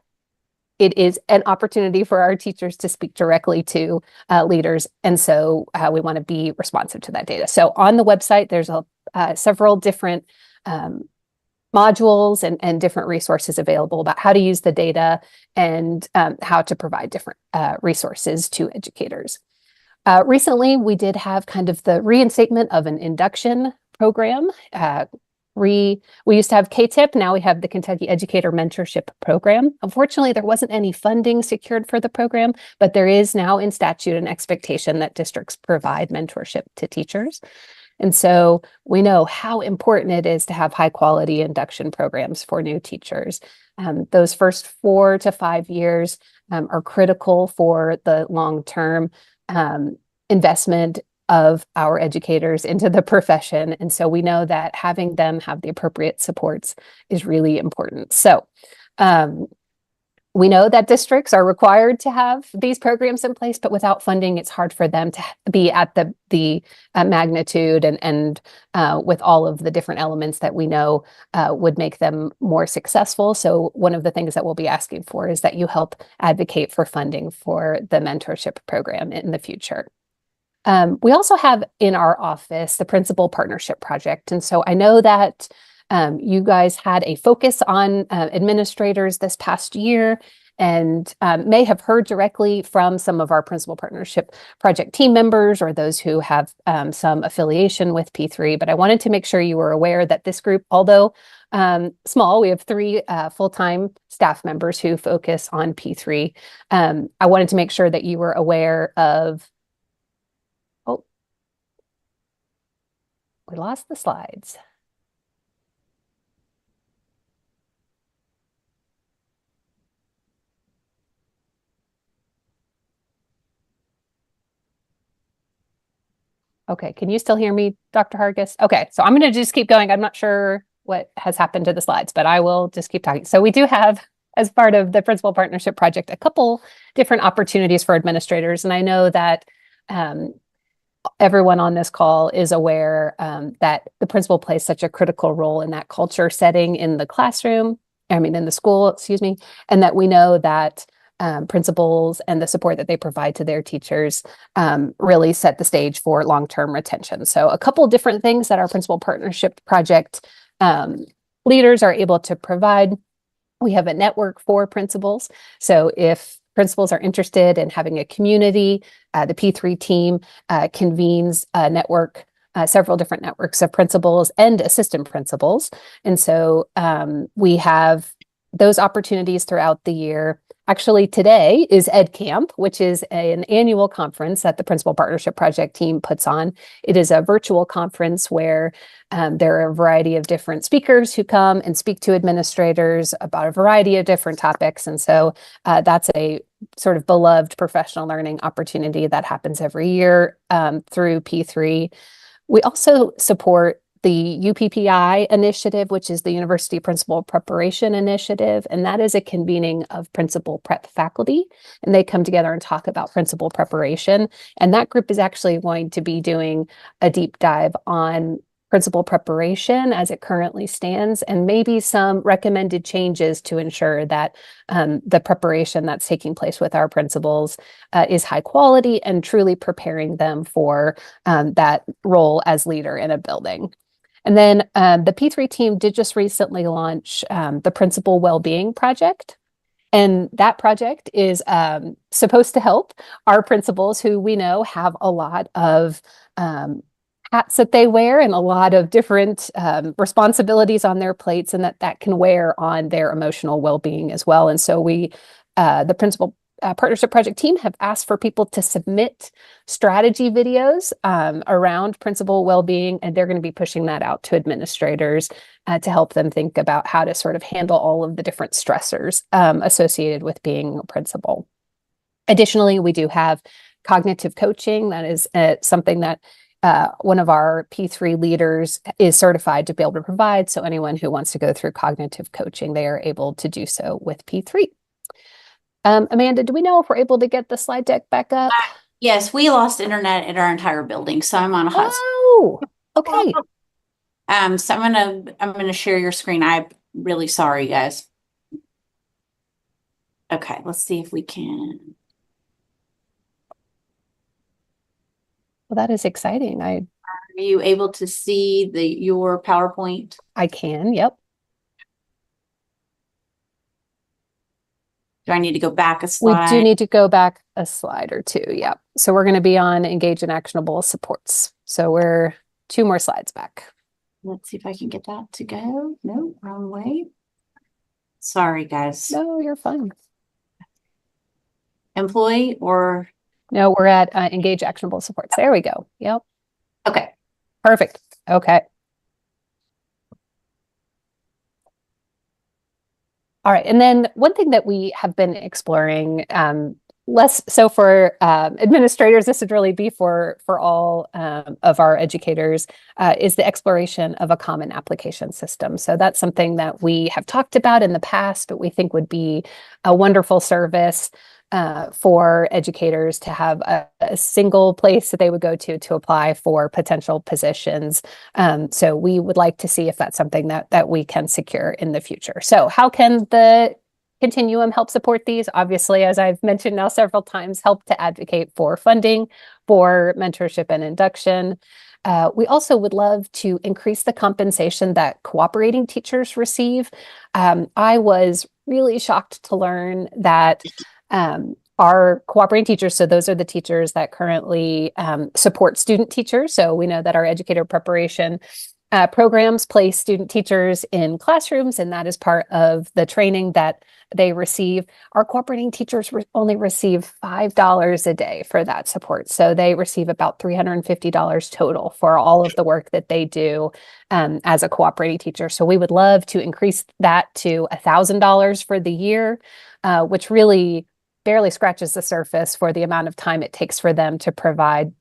it is an opportunity for our teachers to speak directly to leaders. And so we want to be responsive to that data. So on the website, there's several different modules and different resources available about how to use the data and how to provide different resources to educators. Recently, we did have kind of the reinstatement of an induction program. We used to have KTIP, now we have the Kentucky Educator Mentorship Program. Unfortunately, there wasn't any funding secured for the program, but there is now in statute an expectation that districts provide mentorship to teachers. And so we know how important it is to have high quality induction programs for new teachers. Those first 4 to 5 years are critical for the long-term investment of our educators into the profession. And so we know that having them have the appropriate supports is really important. So we know that districts are required to have these programs in place, but without funding, it's hard for them to be at the magnitude and with all of the different elements that we know would make them more successful. So one of the things that we'll be asking for is that you help advocate for funding for the mentorship program in the future. We also have in our office the Principal Partnership Project. And so I know that you guys had a focus on administrators this past year and may have heard directly from some of our Principal Partnership Project team members or those who have some affiliation with P3. But I wanted to make sure you were aware that this group, although small, we have 3 full-time staff members who focus on P3. I wanted to make sure that you were aware of. Oh, we lost the slides. Okay, can you still hear me, Dr. Hargis? Okay, so I'm going to just keep going. I'm not sure what has happened to the slides, but I will just keep talking. So we do have, as part of the Principal Partnership Project, a couple different opportunities for administrators. And I know that everyone on this call is aware that the principal plays such a critical role in that culture setting in the classroom, in the school, excuse me, and that we know that principals and the support that they provide to their teachers really set the stage for long-term retention. So a couple different things that our Principal Partnership Project leaders are able to provide. We have a network for principals. So if principals are interested in having a community, the P3 team convenes a network, several different networks of principals and assistant principals. And so we have those opportunities throughout the year. Actually, today is Ed Camp, which is an annual conference that the Principal Partnership Project team puts on. It is a virtual conference where there are a variety of different speakers who come and speak to administrators about a variety of different topics. And so that's a sort of beloved professional learning opportunity that happens every year through P3. We also support the UPPI initiative, which is the University Principal Preparation Initiative, and that is a convening of principal prep faculty, and they come together and talk about principal preparation. And that group is actually going to be doing a deep dive on principal preparation as it currently stands, and maybe some recommended changes to ensure that the preparation that's taking place with our principals is high quality and truly preparing them for that role as leader in a building. And then the P3 team did just recently launch the Principal Wellbeing Project. And that project is supposed to help our principals, who we know have a lot of hats that they wear and a lot of different responsibilities on their plates, and that can wear on their emotional well-being as well. And so we, the Principal Partnership Project team, have asked for people to submit strategy videos around principal well-being, and they're going to be pushing that out to administrators to help them think about how to sort of handle all of the different stressors associated with being a principal. Additionally, we do have cognitive coaching. That is something that one of our P3 leaders is certified to be able to provide. So anyone who wants to go through cognitive coaching, they are able to do so with P3. Amanda, do we know if we're able to get the slide deck back up? Yes, we lost internet in our entire building, so I'm on a hotspot. Oh, okay. So I'm gonna share your screen. I'm really sorry, guys. Okay, let's see if we can. Well, that is exciting. Are you able to see your PowerPoint? I can, yep. Do I need to go back a We slide? do need to go back a slide or two, yep. So we're going to be on engage in actionable supports. So we're 2 more slides back. Let's see if I can get that to go. No, wrong way. Sorry, guys. No, you're fine. Employee or? No, we're at engage actionable supports. There we go. Yep. Okay. Perfect. Okay. All right. And then one thing that we have been exploring, less so for administrators, this would really be for all of our educators, is the exploration of a common application system. So that's something that we have talked about in the past, but we think would be a wonderful service for educators to have a single place that they would go to apply for potential positions. So we would like to see if that's something that we can secure in the future. So how can the Continuum help support these? Obviously, as I've mentioned now several times, help to advocate for funding, for mentorship and induction. We also would love to increase the compensation that cooperating teachers receive. I was really shocked to learn that our cooperating teachers, so those are the teachers that currently support student teachers. So we know that our educator preparation programs place student teachers in classrooms, and that is part of the training that they receive. Our cooperating teachers only receive $5 a day for that support. So they receive about $350 total for all of the work that they do as a cooperating teacher. So we would love to increase that to $1,000 for the year, which really barely scratches the surface for the amount of time it takes for them to provide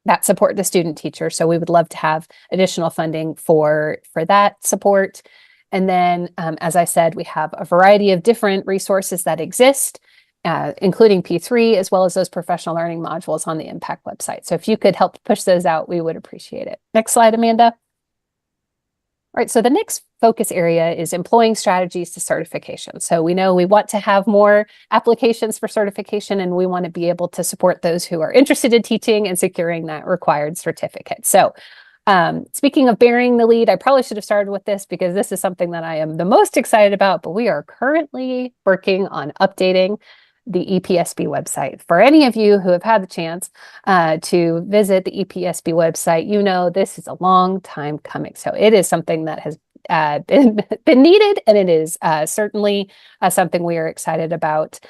that support to student teachers. So we would love to have additional funding for that support. And then, as I said, we have a variety of different resources that exist including P3, as well as those professional learning modules on the Impact website. So if you could help push those out, we would appreciate it. Next slide, Amanda. All right, so the next focus area is employing strategies to certification. So we know we want to have more applications for certification, and we want to be able to support those who are interested in teaching and securing that required certificate. So speaking of bearing the lead, I probably should have started with this because this is something that I am the most excited about, but we are currently working on updating the EPSB website. For any of you who have had the chance to visit the EPSB website, you know this is a long time coming. So it is something that has been needed, and it is certainly something we are excited about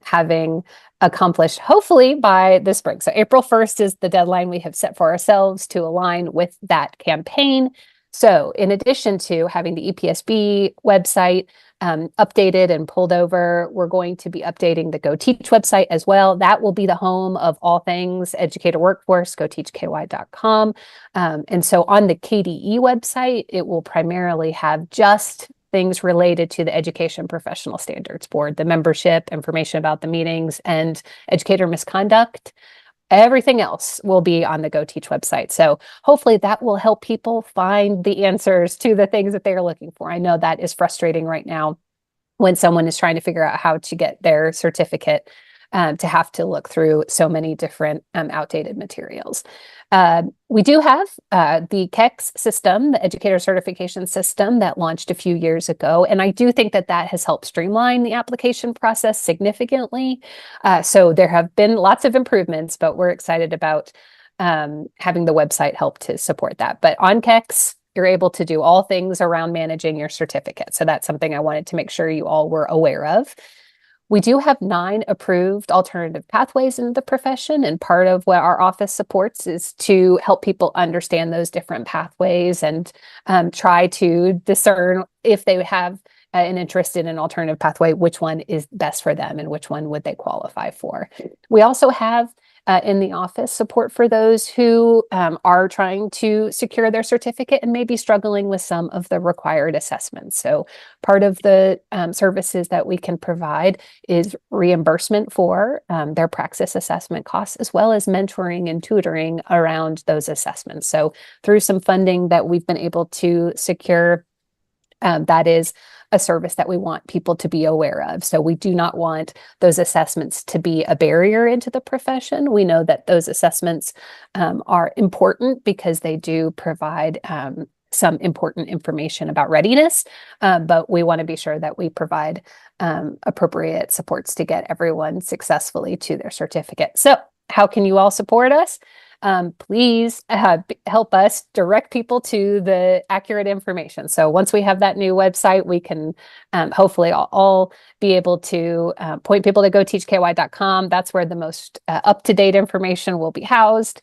having accomplished, hopefully by the spring. So April 1st is the deadline we have set for ourselves to align with that campaign. So in addition to having the EPSB website updated and pulled over, we're going to be updating the Go Teach website as well. That will be the home of all things educator workforce, goteachky.com. And so on the KDE website, it will primarily have just things related to the Education Professional Standards Board, the membership, information about the meetings, and educator misconduct. Everything else will be on the Go Teach website. So hopefully that will help people find the answers to the things that they are looking for. I know that is frustrating right now when someone is trying to figure out how to get their certificate, to have to look through so many different outdated materials. We do have the KEX system, the educator certification system that launched a few years ago. And I do think that that has helped streamline the application process significantly. So there have been lots of improvements, but we're excited about having the website help to support that. But on KEX, you're able to do all things around managing your certificate. So that's something I wanted to make sure you all were aware of. We do have 9 approved alternative pathways in the profession, and part of what our office supports is to help people understand those different pathways and try to discern if they have an interest in an alternative pathway, which one is best for them and which one would they qualify for. We also have in the office support for those who are trying to secure their certificate and maybe struggling with some of the required assessments. So part of the services that we can provide is reimbursement for their praxis assessment costs, as well as mentoring and tutoring around those assessments. So through some funding that we've been able to secure, that is a service that we want people to be aware of. So we do not want those assessments to be a barrier into the profession. We know that those assessments are important because they do provide some important information about readiness, but we want to be sure that we provide appropriate supports to get everyone successfully to their certificate. So how can you all support us? Please help us direct people to the accurate information. So once we have that new website, we can hopefully all be able to point people to goteachky.com. That's where the most up-to-date information will be housed.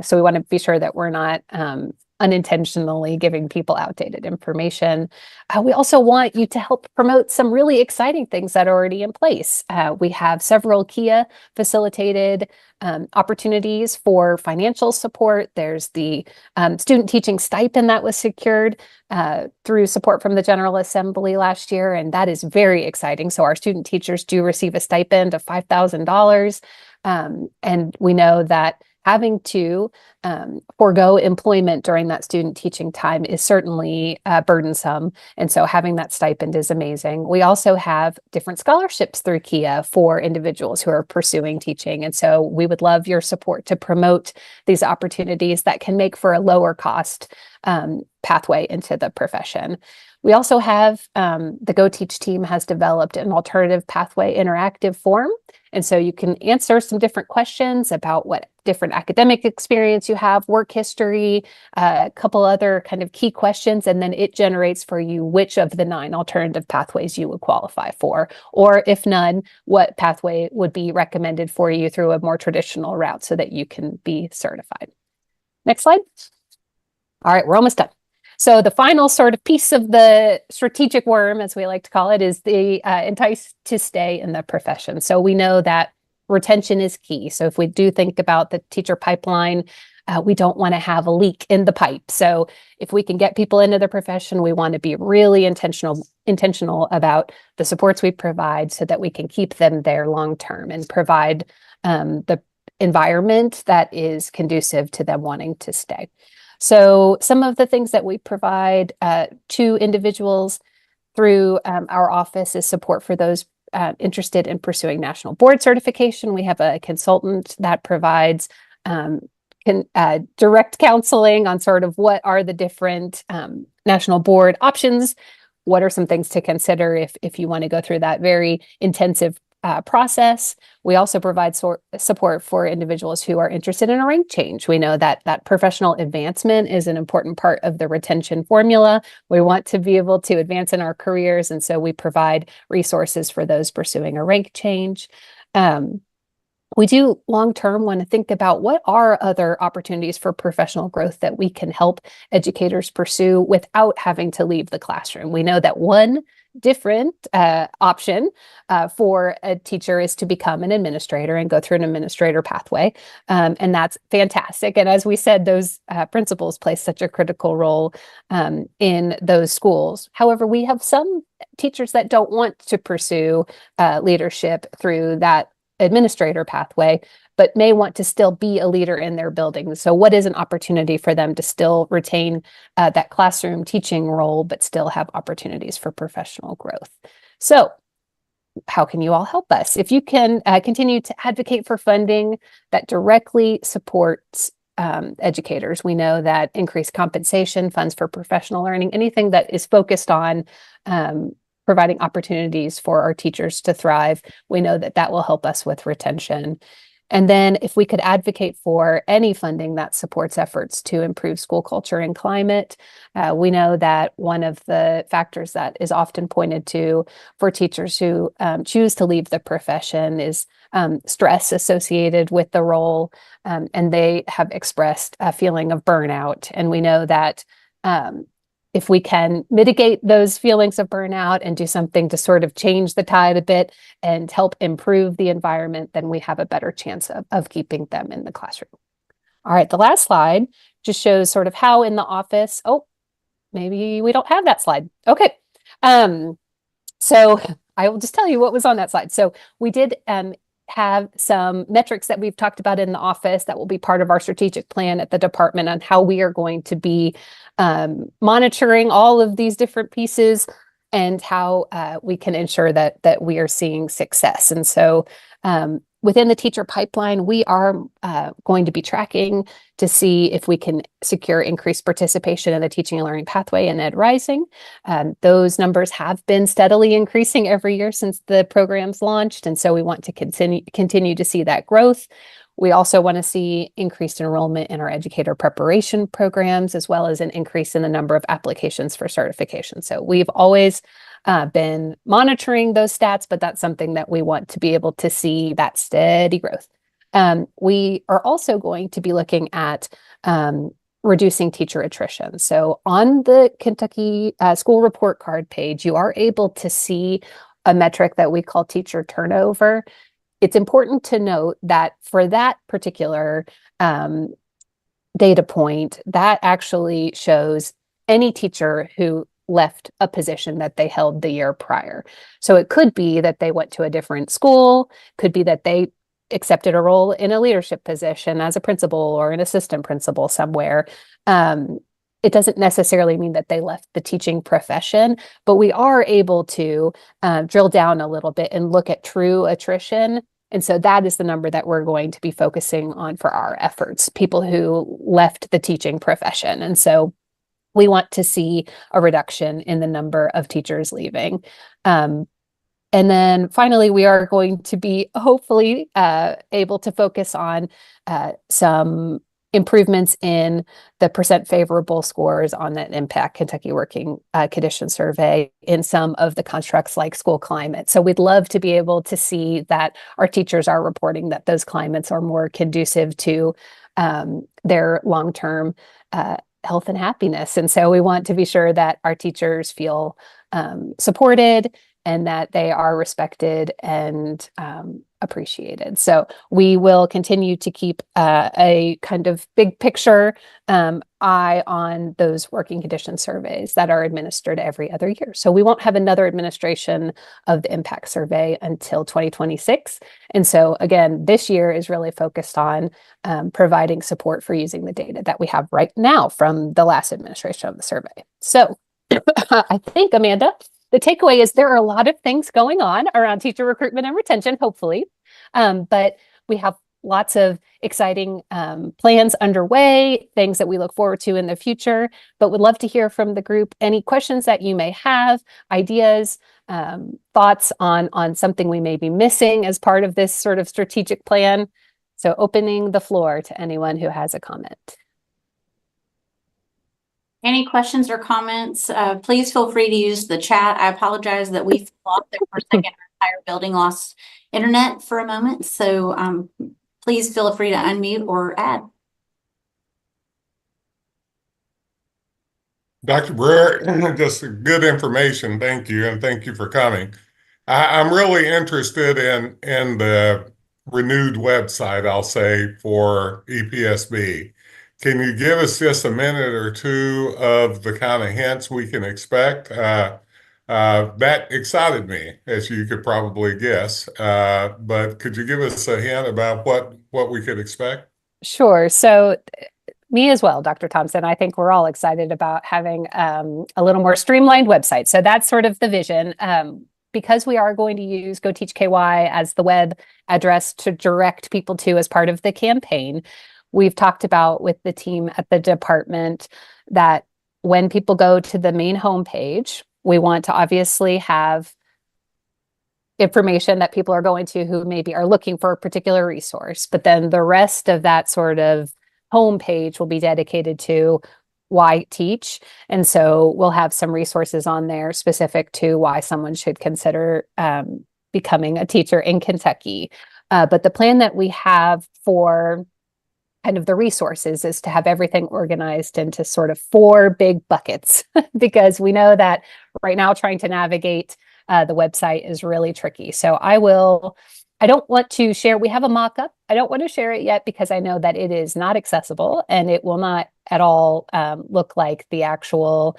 So we want to be sure that we're not unintentionally giving people outdated information. We also want you to help promote some really exciting things that are already in place. We have several KIA facilitated opportunities for financial support. There's the student teaching stipend that was secured through support from the General Assembly last year, and that is very exciting. So our student teachers do receive a stipend of $5,000, and we know that having to forego employment during that student teaching time is certainly burdensome. And so having that stipend is amazing. We also have different scholarships through KIA for individuals who are pursuing teaching. And so we would love your support to promote these opportunities that can make for a lower cost pathway into the profession. We also have the Go Teach team has developed an alternative pathway interactive form. And so you can answer some different questions about what different academic experience you have, work history, a couple other kind of key questions, and then it generates for you which of the 9 alternative pathways you would qualify for, or if none, what pathway would be recommended for you through a more traditional route so that you can be certified. Next slide. All right, we're almost done. So the final sort of piece of the strategic worm, as we like to call it, is the entice to stay in the profession. So we know that retention is key. So if we do think about the teacher pipeline, we don't want to have a leak in the pipe. So if we can get people into the profession, we want to be really intentional about the supports we provide so that we can keep them there long term and provide the environment that is conducive to them wanting to stay. So some of the things that we provide to individuals through our office is support for those interested in pursuing national board certification. We have a consultant that provides direct counseling on sort of what are the different national board options. What are some things to consider if you want to go through that very intensive process. We also provide support for individuals who are interested in a rank change. We know that professional advancement is an important part of the retention formula. We want to be able to advance in our careers, and so we provide resources for those pursuing a rank change. We do long-term want to think about what are other opportunities for professional growth that we can help educators pursue without having to leave the classroom. We know that one different option for a teacher is to become an administrator and go through an administrator pathway. And that's fantastic. And as we said, those principals play such a critical role in those schools. However, we have some teachers that don't want to pursue leadership through that administrator pathway, but may want to still be a leader in their building. So what is an opportunity for them to still retain that classroom teaching role, but still have opportunities for professional growth? So how can you all help us? If you can continue to advocate for funding that directly supports educators, we know that increased compensation, funds for professional learning, anything that is focused on providing opportunities for our teachers to thrive, we know that will help us with retention. And then if we could advocate for any funding that supports efforts to improve school culture and climate, we know that one of the factors that is often pointed to for teachers who choose to leave the profession is stress associated with the role, and they have expressed a feeling of burnout. And we know that if we can mitigate those feelings of burnout and do something to sort of change the tide a bit and help improve the environment, then we have a better chance of keeping them in the classroom. All right, the last slide just shows sort of how in the office, oh, maybe we don't have that slide. Okay, so I will just tell you what was on that slide. So we did have some metrics that we've talked about in the office that will be part of our strategic plan at the department on how we are going to be monitoring all of these different pieces and how we can ensure that we are seeing success. And so within the teacher pipeline, we are going to be tracking to see if we can secure increased participation in the teaching and learning pathway and Ed Rising. Those numbers have been steadily increasing every year since the program's launched, and so we want to continue to see that growth. We also want to see increased enrollment in our educator preparation programs, as well as an increase in the number of applications for certification. So we've always been monitoring those stats, but that's something that we want to be able to see that steady growth. We are also going to be looking at reducing teacher attrition. So on the Kentucky School Report Card page, you are able to see a metric that we call teacher turnover. It's important to note that for that particular data point, that actually shows any teacher who left a position that they held the year prior. So it could be that they went to a different school, could be that they accepted a role in a leadership position as a principal or an assistant principal somewhere. It doesn't necessarily mean that they left the teaching profession, but we are able to drill down a little bit and look at true attrition. And so that is the number that we're going to be focusing on for our efforts, people who left the teaching profession. And so we want to see a reduction in the number of teachers leaving. And then finally, we are going to be hopefully able to focus on some improvements in the percent favorable scores on that Impact Kentucky Working Conditions Survey in some of the constructs like school climate. So we'd love to be able to see that our teachers are reporting that those climates are more conducive to their long-term health and happiness. And so we want to be sure that our teachers feel supported and that they are respected and appreciated. So we will continue to keep a kind of big picture eye on those working condition surveys that are administered every other year. So we won't have another administration of the impact survey until 2026. And so again, this year is really focused on providing support for using the data that we have right now from the last administration of the survey. So I think, Amanda, the takeaway is there are a lot of things going on around teacher recruitment and retention, hopefully, but we have lots of exciting plans underway, things that we look forward to in the future, but would love to hear from the group any questions that you may have, ideas, thoughts on something we may be missing as part of this sort of strategic plan. So opening the floor to anyone who has a comment. Any questions or comments? Please feel free to use the chat. I apologize that we fell off there for a second. Our entire building lost internet for a moment. So please feel free to unmute or add. Dr. Brewer, just good information. Thank you. And thank you for coming. I'm really interested in the renewed website, I'll say, for EPSB. Can you give us just a minute or two of the kind of hints we can expect? That excited me, as you could probably guess. But could you give us a hint about what we could expect? Sure. So me as well, Dr. Thompson. I think we're all excited about having a little more streamlined website. So that's sort of the vision. Because we are going to use Go Teach KY as the web address to direct people to as part of the campaign, we've talked about with the team at the department that when people go to the main homepage, we want to obviously have information that people are going to who maybe are looking for a particular resource, but then the rest of that sort of homepage will be dedicated to why teach. And so we'll have some resources on there specific to why someone should consider becoming a teacher in Kentucky. But the plan that we have for kind of the resources is to have everything organized into sort of 4 big buckets, because we know that right now trying to navigate the website is really tricky. So I don't want to share, we have a mock-up. I don't want to share it yet because I know that it is not accessible and it will not at all look like the actual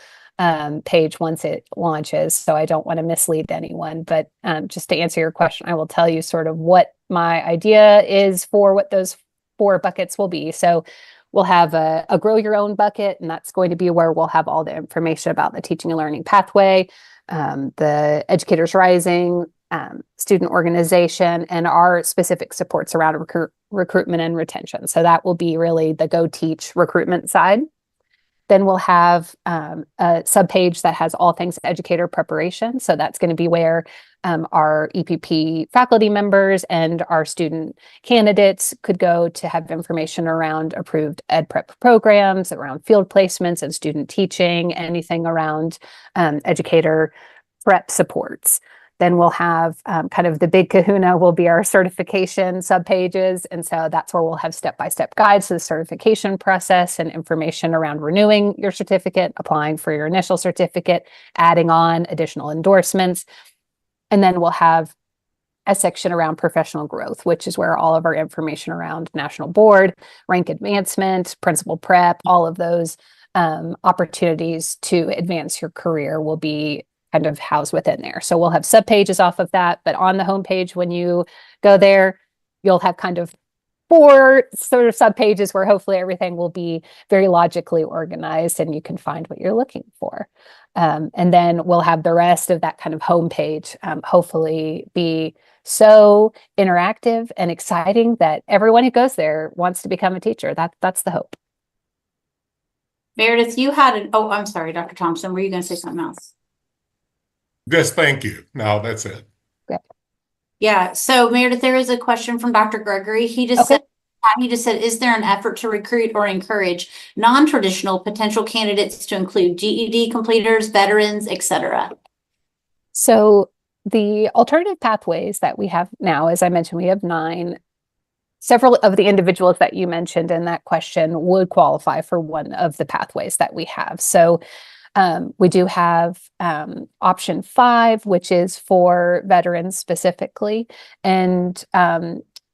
page once it launches. So I don't want to mislead anyone, but just to answer your question, I will tell you sort of what my idea is for what those 4 buckets will be. So we'll have a grow your own bucket, and that's going to be where we'll have all the information about the teaching and learning pathway, the Educators Rising, student organization, and our specific supports around recruitment and retention. So that will be really the Go Teach recruitment side. Then we'll have a subpage that has all things educator preparation. So that's going to be where our EPP faculty members and our student candidates could go to have information around approved ed prep programs, around field placements and student teaching, anything around educator prep supports. Then we'll have kind of the big kahuna will be our certification subpages. And so that's where we'll have step-by-step guides to the certification process and information around renewing your certificate, applying for your initial certificate, adding on additional endorsements. And then we'll have a section around professional growth, which is where all of our information around national board, rank advancement, principal prep, all of those opportunities to advance your career will be kind of housed within there. So we'll have subpages off of that, but on the homepage, when you go there, you'll have kind of 4 sort of subpages where hopefully everything will be very logically organized and you can find what you're looking for. And then we'll have the rest of that kind of homepage hopefully be so interactive and exciting that everyone who goes there wants to become a teacher. That's the hope. Meredith, you had oh, I'm sorry, Dr. Thompson, were you going to say something else? Just thank you. No, that's it. Yeah. So Meredith, there is a question from Dr. Gregory. He just said, is there an effort to recruit or encourage non-traditional potential candidates to include GED completers, veterans, etc.? So the alternative pathways that we have now, as I mentioned, we have 9. Several of the individuals that you mentioned in that question would qualify for one of the pathways that we have. So We do have option 5, which is for veterans specifically. And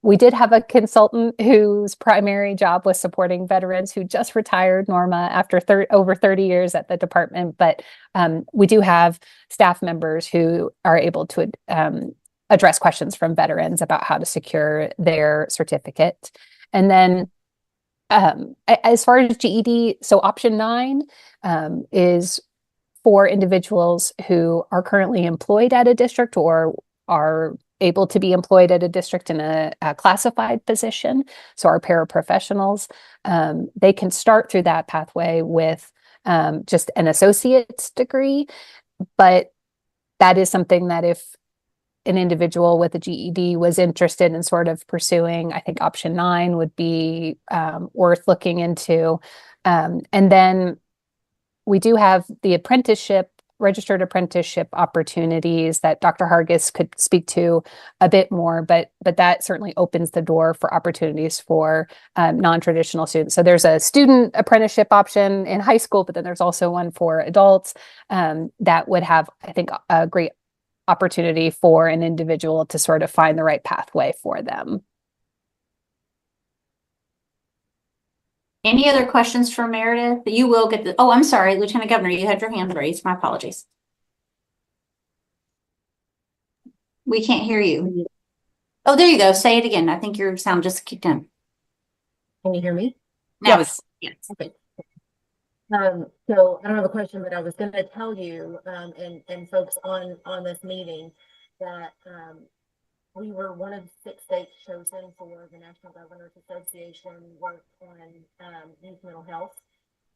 we did have a consultant whose primary job was supporting veterans who just retired, Norma, after over 30 years at the department. But we do have staff members who are able to address questions from veterans about how to secure their certificate. And then as far as GED, so option 9 is for individuals who are currently employed at a district or are able to be employed at a district in a classified position. So our paraprofessionals, they can start through that pathway with just an associate's degree. But that is something that if an individual with a GED was interested in sort of pursuing, I think option 9 would be worth looking into. And then we do have the registered apprenticeship opportunities that Dr. Hargis could speak to a bit more, but that certainly opens the door for opportunities for non-traditional students. So there's a student apprenticeship option in high school, but then there's also one for adults that would have, I think, a great opportunity for an individual to sort of find the right pathway for them. Any other questions for Meredith? You will get the, oh, I'm sorry, Lieutenant Governor, you had your hand raised. My apologies. We can't hear you. Oh, there you go. Say it again. I think your sound just kicked in. Can you hear me? Now Yes. Yes. Okay. So I don't have a question, but I was going to tell you and folks on this meeting that we were one of 6 states chosen for the National Governors Association work on youth mental health.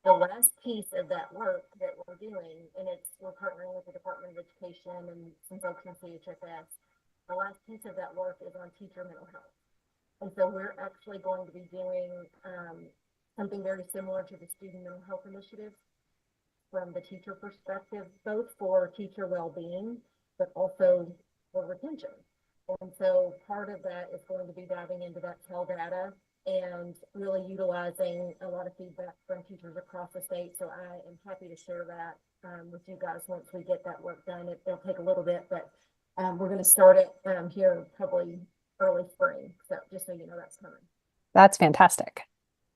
The last piece of that work that we're doing, and we're partnering with the Department of Education and some folks in CHFS. The last piece of that work is on teacher mental health, and so we're actually going to be doing something very similar to the Student Mental Health Initiative from the teacher perspective, both for teacher well-being, but also for retention. And so part of that is going to be diving into that TEL data and really utilizing a lot of feedback from teachers across the state. So I am happy to share that with you guys once we get that work done. It'll take a little bit, but we're going to start it here probably early spring. So just so you know, that's coming. That's fantastic.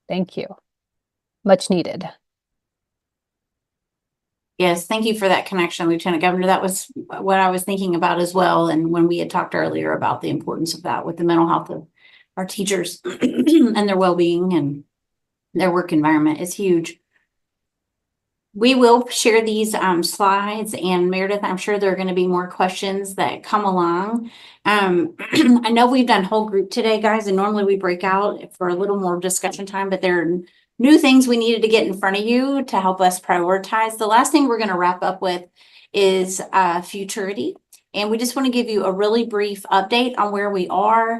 Thank you. Much needed. Yes, thank you for that connection, Lieutenant Governor. That was what I was thinking about as well. And when we had talked earlier about the importance of that with the mental health of our teachers and their well-being and their work environment is huge. We will share these slides, and Meredith, I'm sure there are going to be more questions that come along. I know we've done whole group today, guys, and normally we break out for a little more discussion time, but there are new things we needed to get in front of you to help us prioritize. The last thing we're going to wrap up with is futurity. And we just want to give you a really brief update on where we are.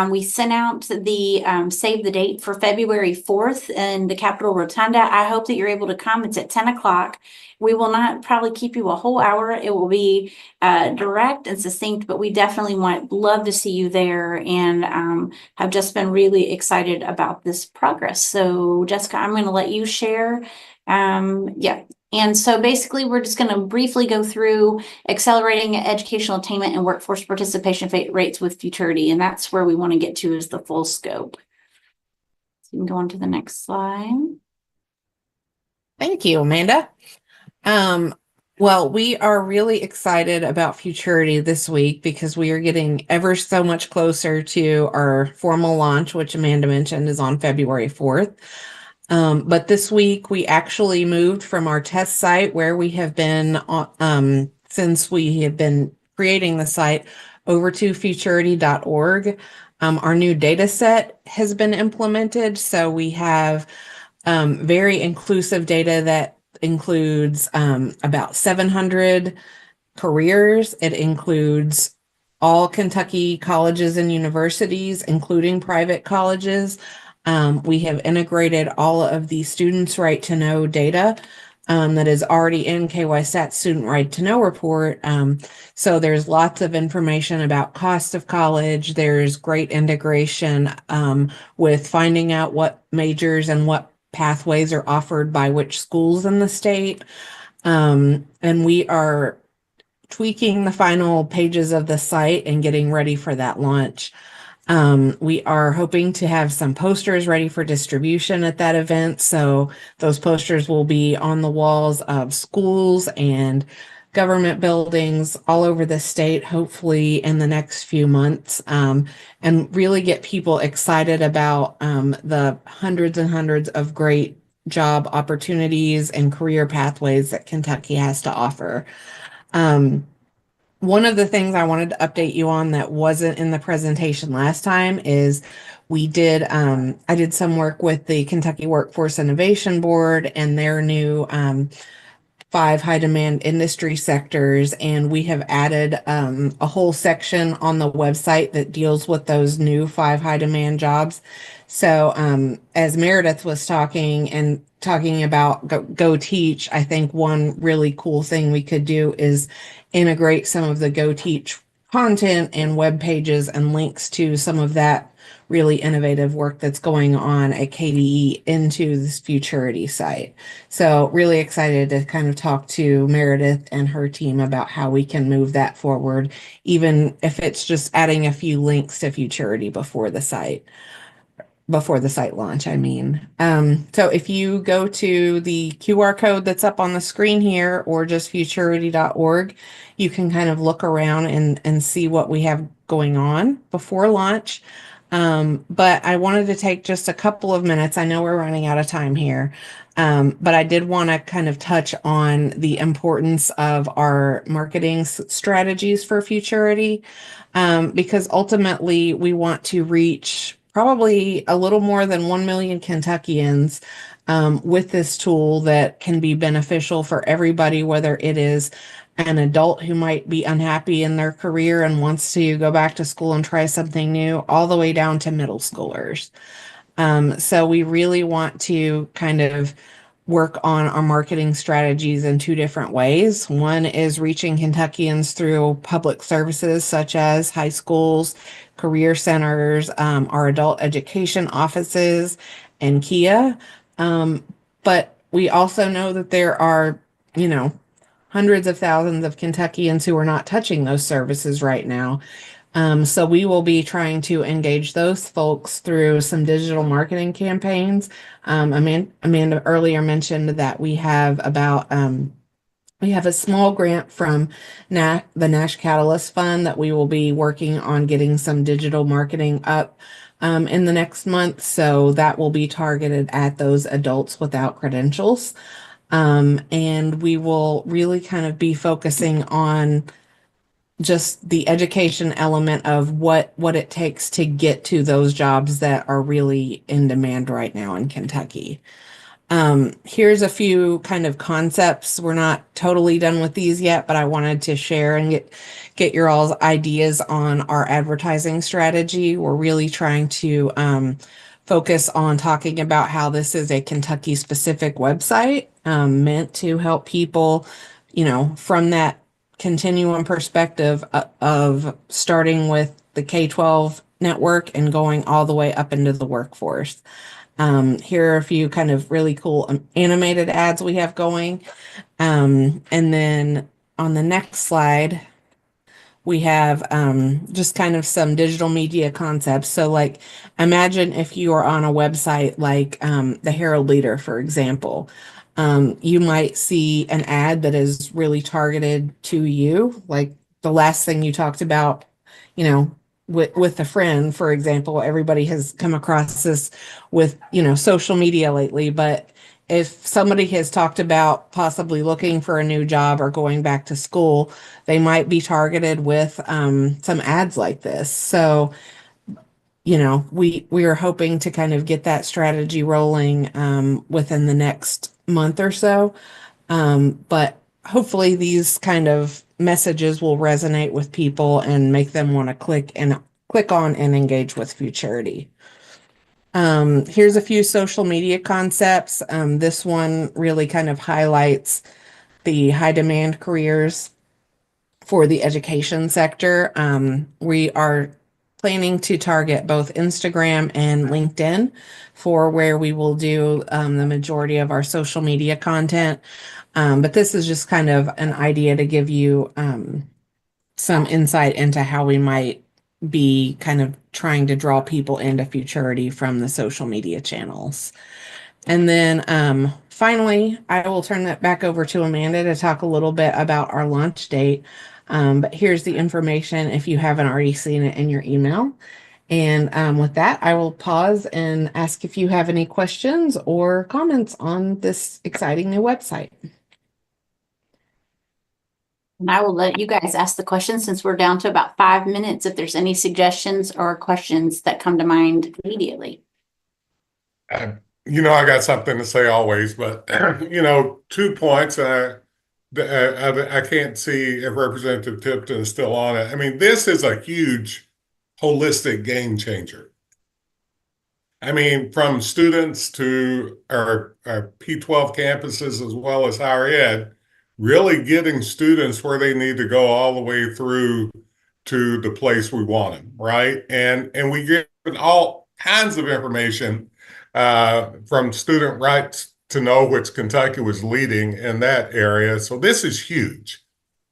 We sent out the save the date for February 4th in the Capitol Rotunda. I hope that you're able to come. It's at 10 o'clock. We will not probably keep you a whole hour. It will be direct and succinct, but we definitely love to see you there and have just been really excited about this progress. So Jessica, I'm going to let you share. Yeah. And so basically, we're just going to briefly go through accelerating educational attainment and workforce participation rates with futurity. And that's where we want to get to is the full scope. So you can go on to the next slide. Thank you, Amanda. Well, we are really excited about futurity this week because we are getting ever so much closer to our formal launch, which Amanda mentioned is on February 4th. But this week we actually moved from our test site where we have been since we have been creating the site over to futurity.org. Our new data set has been implemented. So we have very inclusive data that includes about 700 careers. It includes all Kentucky colleges and universities, including private colleges. We have integrated all of the students' right to know data that is already in KYSAT's student right to know report. So there's lots of information about cost of college. There's great integration with finding out what majors and what pathways are offered by which schools in the state. And we are tweaking the final pages of the site and getting ready for that launch. We are hoping to have some posters ready for distribution at that event. So those posters will be on the walls of schools and government buildings all over the state, hopefully in the next few months, and really get people excited about the hundreds and hundreds of great job opportunities and career pathways that Kentucky has to offer. One of the things I wanted to update you on that wasn't in the presentation last time is I did some work with the Kentucky Workforce Innovation Board and their new 5 high demand industry sectors. And we have added a whole section on the website that deals with those new 5 high demand jobs. So as Meredith was talking about Go Teach, I think one really cool thing we could do is integrate some of the Go Teach content and web pages and links to some of that really innovative work that's going on at KDE into this Futurity site. So really excited to kind of talk to Meredith and her team about how we can move that forward, even if it's just adding a few links to Futurity before the site launch, I mean. So if you go to the QR code that's up on the screen here or just futurity.org, you can kind of look around and see what we have going on before launch. But I wanted to take just a couple of minutes. I know we're running out of time here. But I did want to kind of touch on the importance of our marketing strategies for Futurity, because ultimately we want to reach probably a little more than 1 million Kentuckians with this tool that can be beneficial for everybody, whether it is an adult who might be unhappy in their career and wants to go back to school and try something new, all the way down to middle schoolers. So we really want to kind of work on our marketing strategies in 2 different ways. One is reaching Kentuckians through public services such as high schools, career centers, our adult education offices, and KIA. But we also know that there are, hundreds of thousands of Kentuckians who are not touching those services right now. So we will be trying to engage those folks through some digital marketing campaigns. Amanda earlier mentioned that we have a small grant from the Nash Catalyst Fund that we will be working on getting some digital marketing up in the next month. So that will be targeted at those adults without credentials. And we will really kind of be focusing on just the education element of what it takes to get to those jobs that are really in demand right now in Kentucky. Here's a few kind of concepts. We're not totally done with these yet, but I wanted to share and get your all's ideas on our advertising strategy. We're really trying to focus on talking about how this is a Kentucky specific website meant to help people, from that continuum perspective of starting with the K-12 network and going all the way up into the workforce. Here are a few kind of really cool animated ads we have going. And then on the next slide, we have just kind of some digital media concepts. So like, imagine if you are on a website like the Herald Leader, for example. You might see an ad that is really targeted to you, like the last thing you talked about, with a friend, for example. Everybody has come across this with, social media lately, but if somebody has talked about possibly looking for a new job or going back to school, they might be targeted with some ads like this. So, we are hoping to kind of get that strategy rolling within the next month or so. But hopefully these kind of messages will resonate with people and make them want to click on and engage with Futurity. Here's a few social media concepts. This one really kind of highlights the high demand careers for the education sector. We are planning to target both Instagram and LinkedIn for where we will do the majority of our social media content. But this is just kind of an idea to give you some insight into how we might be kind of trying to draw people into Futurity from the social media channels. And then finally, I will turn that back over to Amanda to talk a little bit about our launch date. But here's the information if you haven't already seen it in your email. And with that, I will pause and ask if you have any questions or comments on this exciting new website. And I will let you guys ask the questions since we're down to about 5 minutes, if there's any suggestions or questions that come to mind immediately. I got something to say always, but 2 points. I can't see if Representative Tipton is still on it. I mean, this is a huge holistic game changer. I mean, from students to our P12 campuses as well as higher ed, really getting students where they need to go all the way through to the place we want them, right? And we get all kinds of information from student rights to know which Kentucky was leading in that area. So this is huge.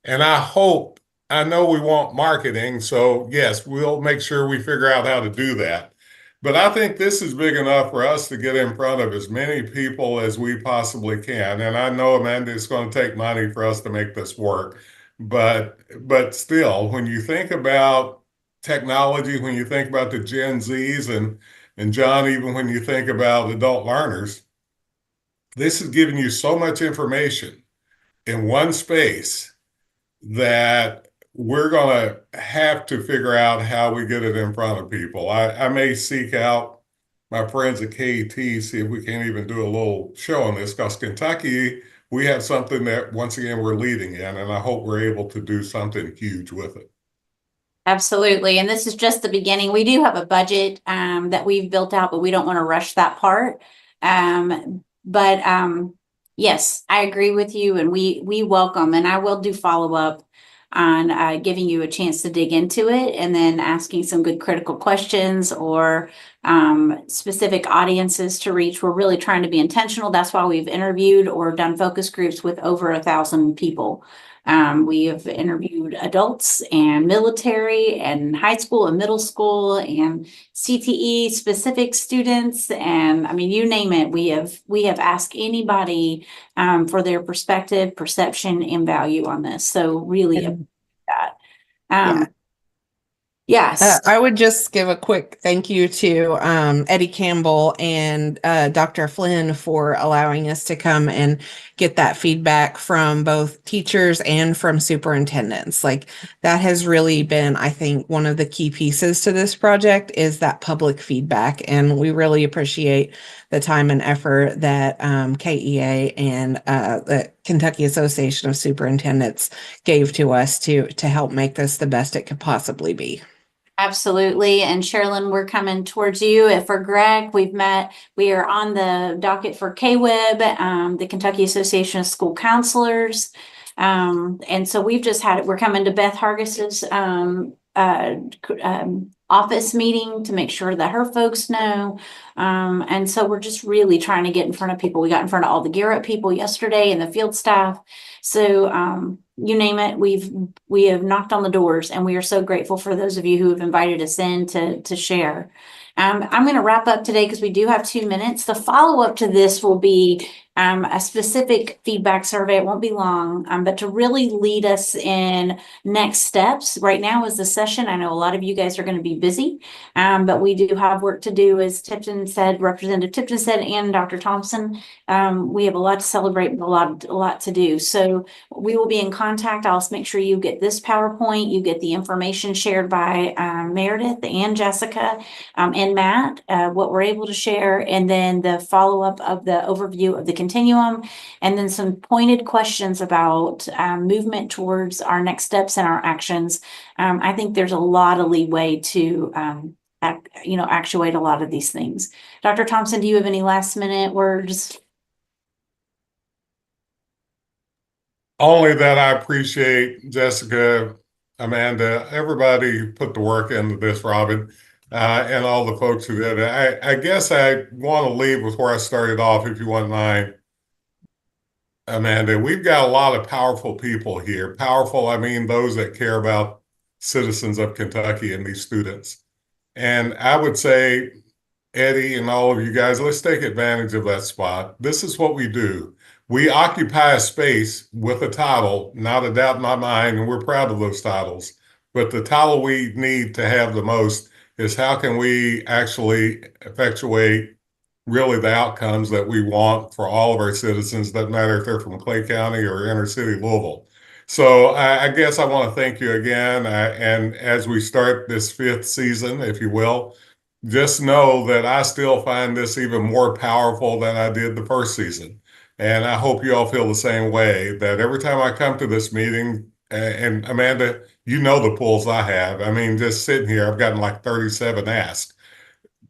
And I know we want marketing, so yes, we'll make sure we figure out how to do that. But I think this is big enough for us to get in front of as many people as we possibly can. And I know, Amanda, it's going to take money for us to make this work. But still, when you think about technology, when you think about the Gen Zs and John, even when you think about adult learners, this is giving you so much information in one space that we're going to have to figure out how we get it in front of people. I may seek out my friends at KET, see if we can't even do a little show on this, because Kentucky, we have something that, once again, we're leading in, and I hope we're able to do something huge with it. Absolutely. And this is just the beginning. We do have a budget that we've built out, but we don't want to rush that part. Yes, I agree with you, and we welcome, and I will do follow up on giving you a chance to dig into it, and then asking some good critical questions or specific audiences to reach. We're really trying to be intentional. That's why we've interviewed or done focus groups with over 1,000 people. We have interviewed adults and military and high school and middle school and CTE specific students. And I mean, you name it, we have asked anybody for their perspective, perception, and value on this. So really that. Yes. I would just give a quick thank you to Eddie Campbell and Dr. Flynn for allowing us to come and get that feedback from both teachers and from superintendents. Like, that has really been, I think, one of the key pieces to this project is that public feedback. And we really appreciate the time and effort that KEA and the Kentucky Association of Superintendents gave to us to help make this the best it could possibly be. Absolutely. And Sherilyn, we're coming towards you. For Greg, we've met. We are on the docket for KWIB, the Kentucky Association of School Counselors. And so we're coming to Beth Hargis's office meeting to make sure that her folks know. And so we're just really trying to get in front of people. We got in front of all the Gear Up people yesterday and the field staff. So you name it, we have knocked on the doors, and we are so grateful for those of you who have invited us in to share. I'm going to wrap up today because we do have 2 minutes. The follow-up to this will be a specific feedback survey. It won't be long, but to really lead us in next steps. Right now is the session. I know a lot of you guys are going to be busy, but we do have work to do, as Tipton said, Representative Tipton said, and Dr. Thompson. We have a lot to celebrate and a lot to do. So we will be in contact. I'll make sure you get this PowerPoint, you get the information shared by Meredith and Jessica and Matt, what we're able to share, and then the follow-up of the overview of the continuum, and then some pointed questions about movement towards our next steps and our actions. I think there's a lot of leeway to actuate a lot of these things. Dr. Thompson, do you have any last minute words? Only that I appreciate, Jessica, Amanda, everybody put the work into this, Robin, and all the folks who did it. I guess I want to leave with where I started off, if you wouldn't mind. Amanda, we've got a lot of powerful people here. Powerful, I mean those that care about citizens of Kentucky and these students. And I would say, Eddie and all of you guys, let's take advantage of that spot. This is what we do. We occupy a space with a title, not a doubt in my mind, and we're proud of those titles. But the title we need to have the most is how can we actually effectuate really the outcomes that we want for all of our citizens, doesn't matter if they're from Clay County or inner city Louisville. So I guess I want to thank you again. And as we start this 5th season, if you will, just know that I still find this even more powerful than I did the first season. And I hope you all feel the same way, that every time I come to this meeting, and Amanda, you know the pulls I have. I mean, just sitting here, I've gotten like 37 asked.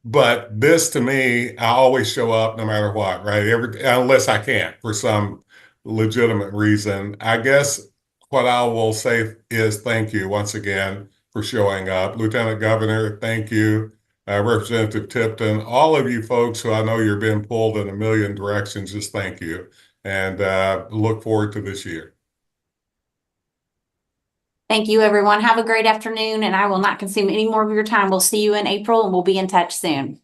But this to me, I always show up no matter what, right? Unless I can't for some legitimate reason. I guess what I will say is thank you once again for showing up. Lieutenant Governor, thank you. Representative Tipton, all of you folks who I know you're being pulled in a million directions, just thank you. And look forward to this year. Thank you, everyone. Have a great afternoon, and I will not consume any more of your time. We'll see you in April, and we'll be in touch soon.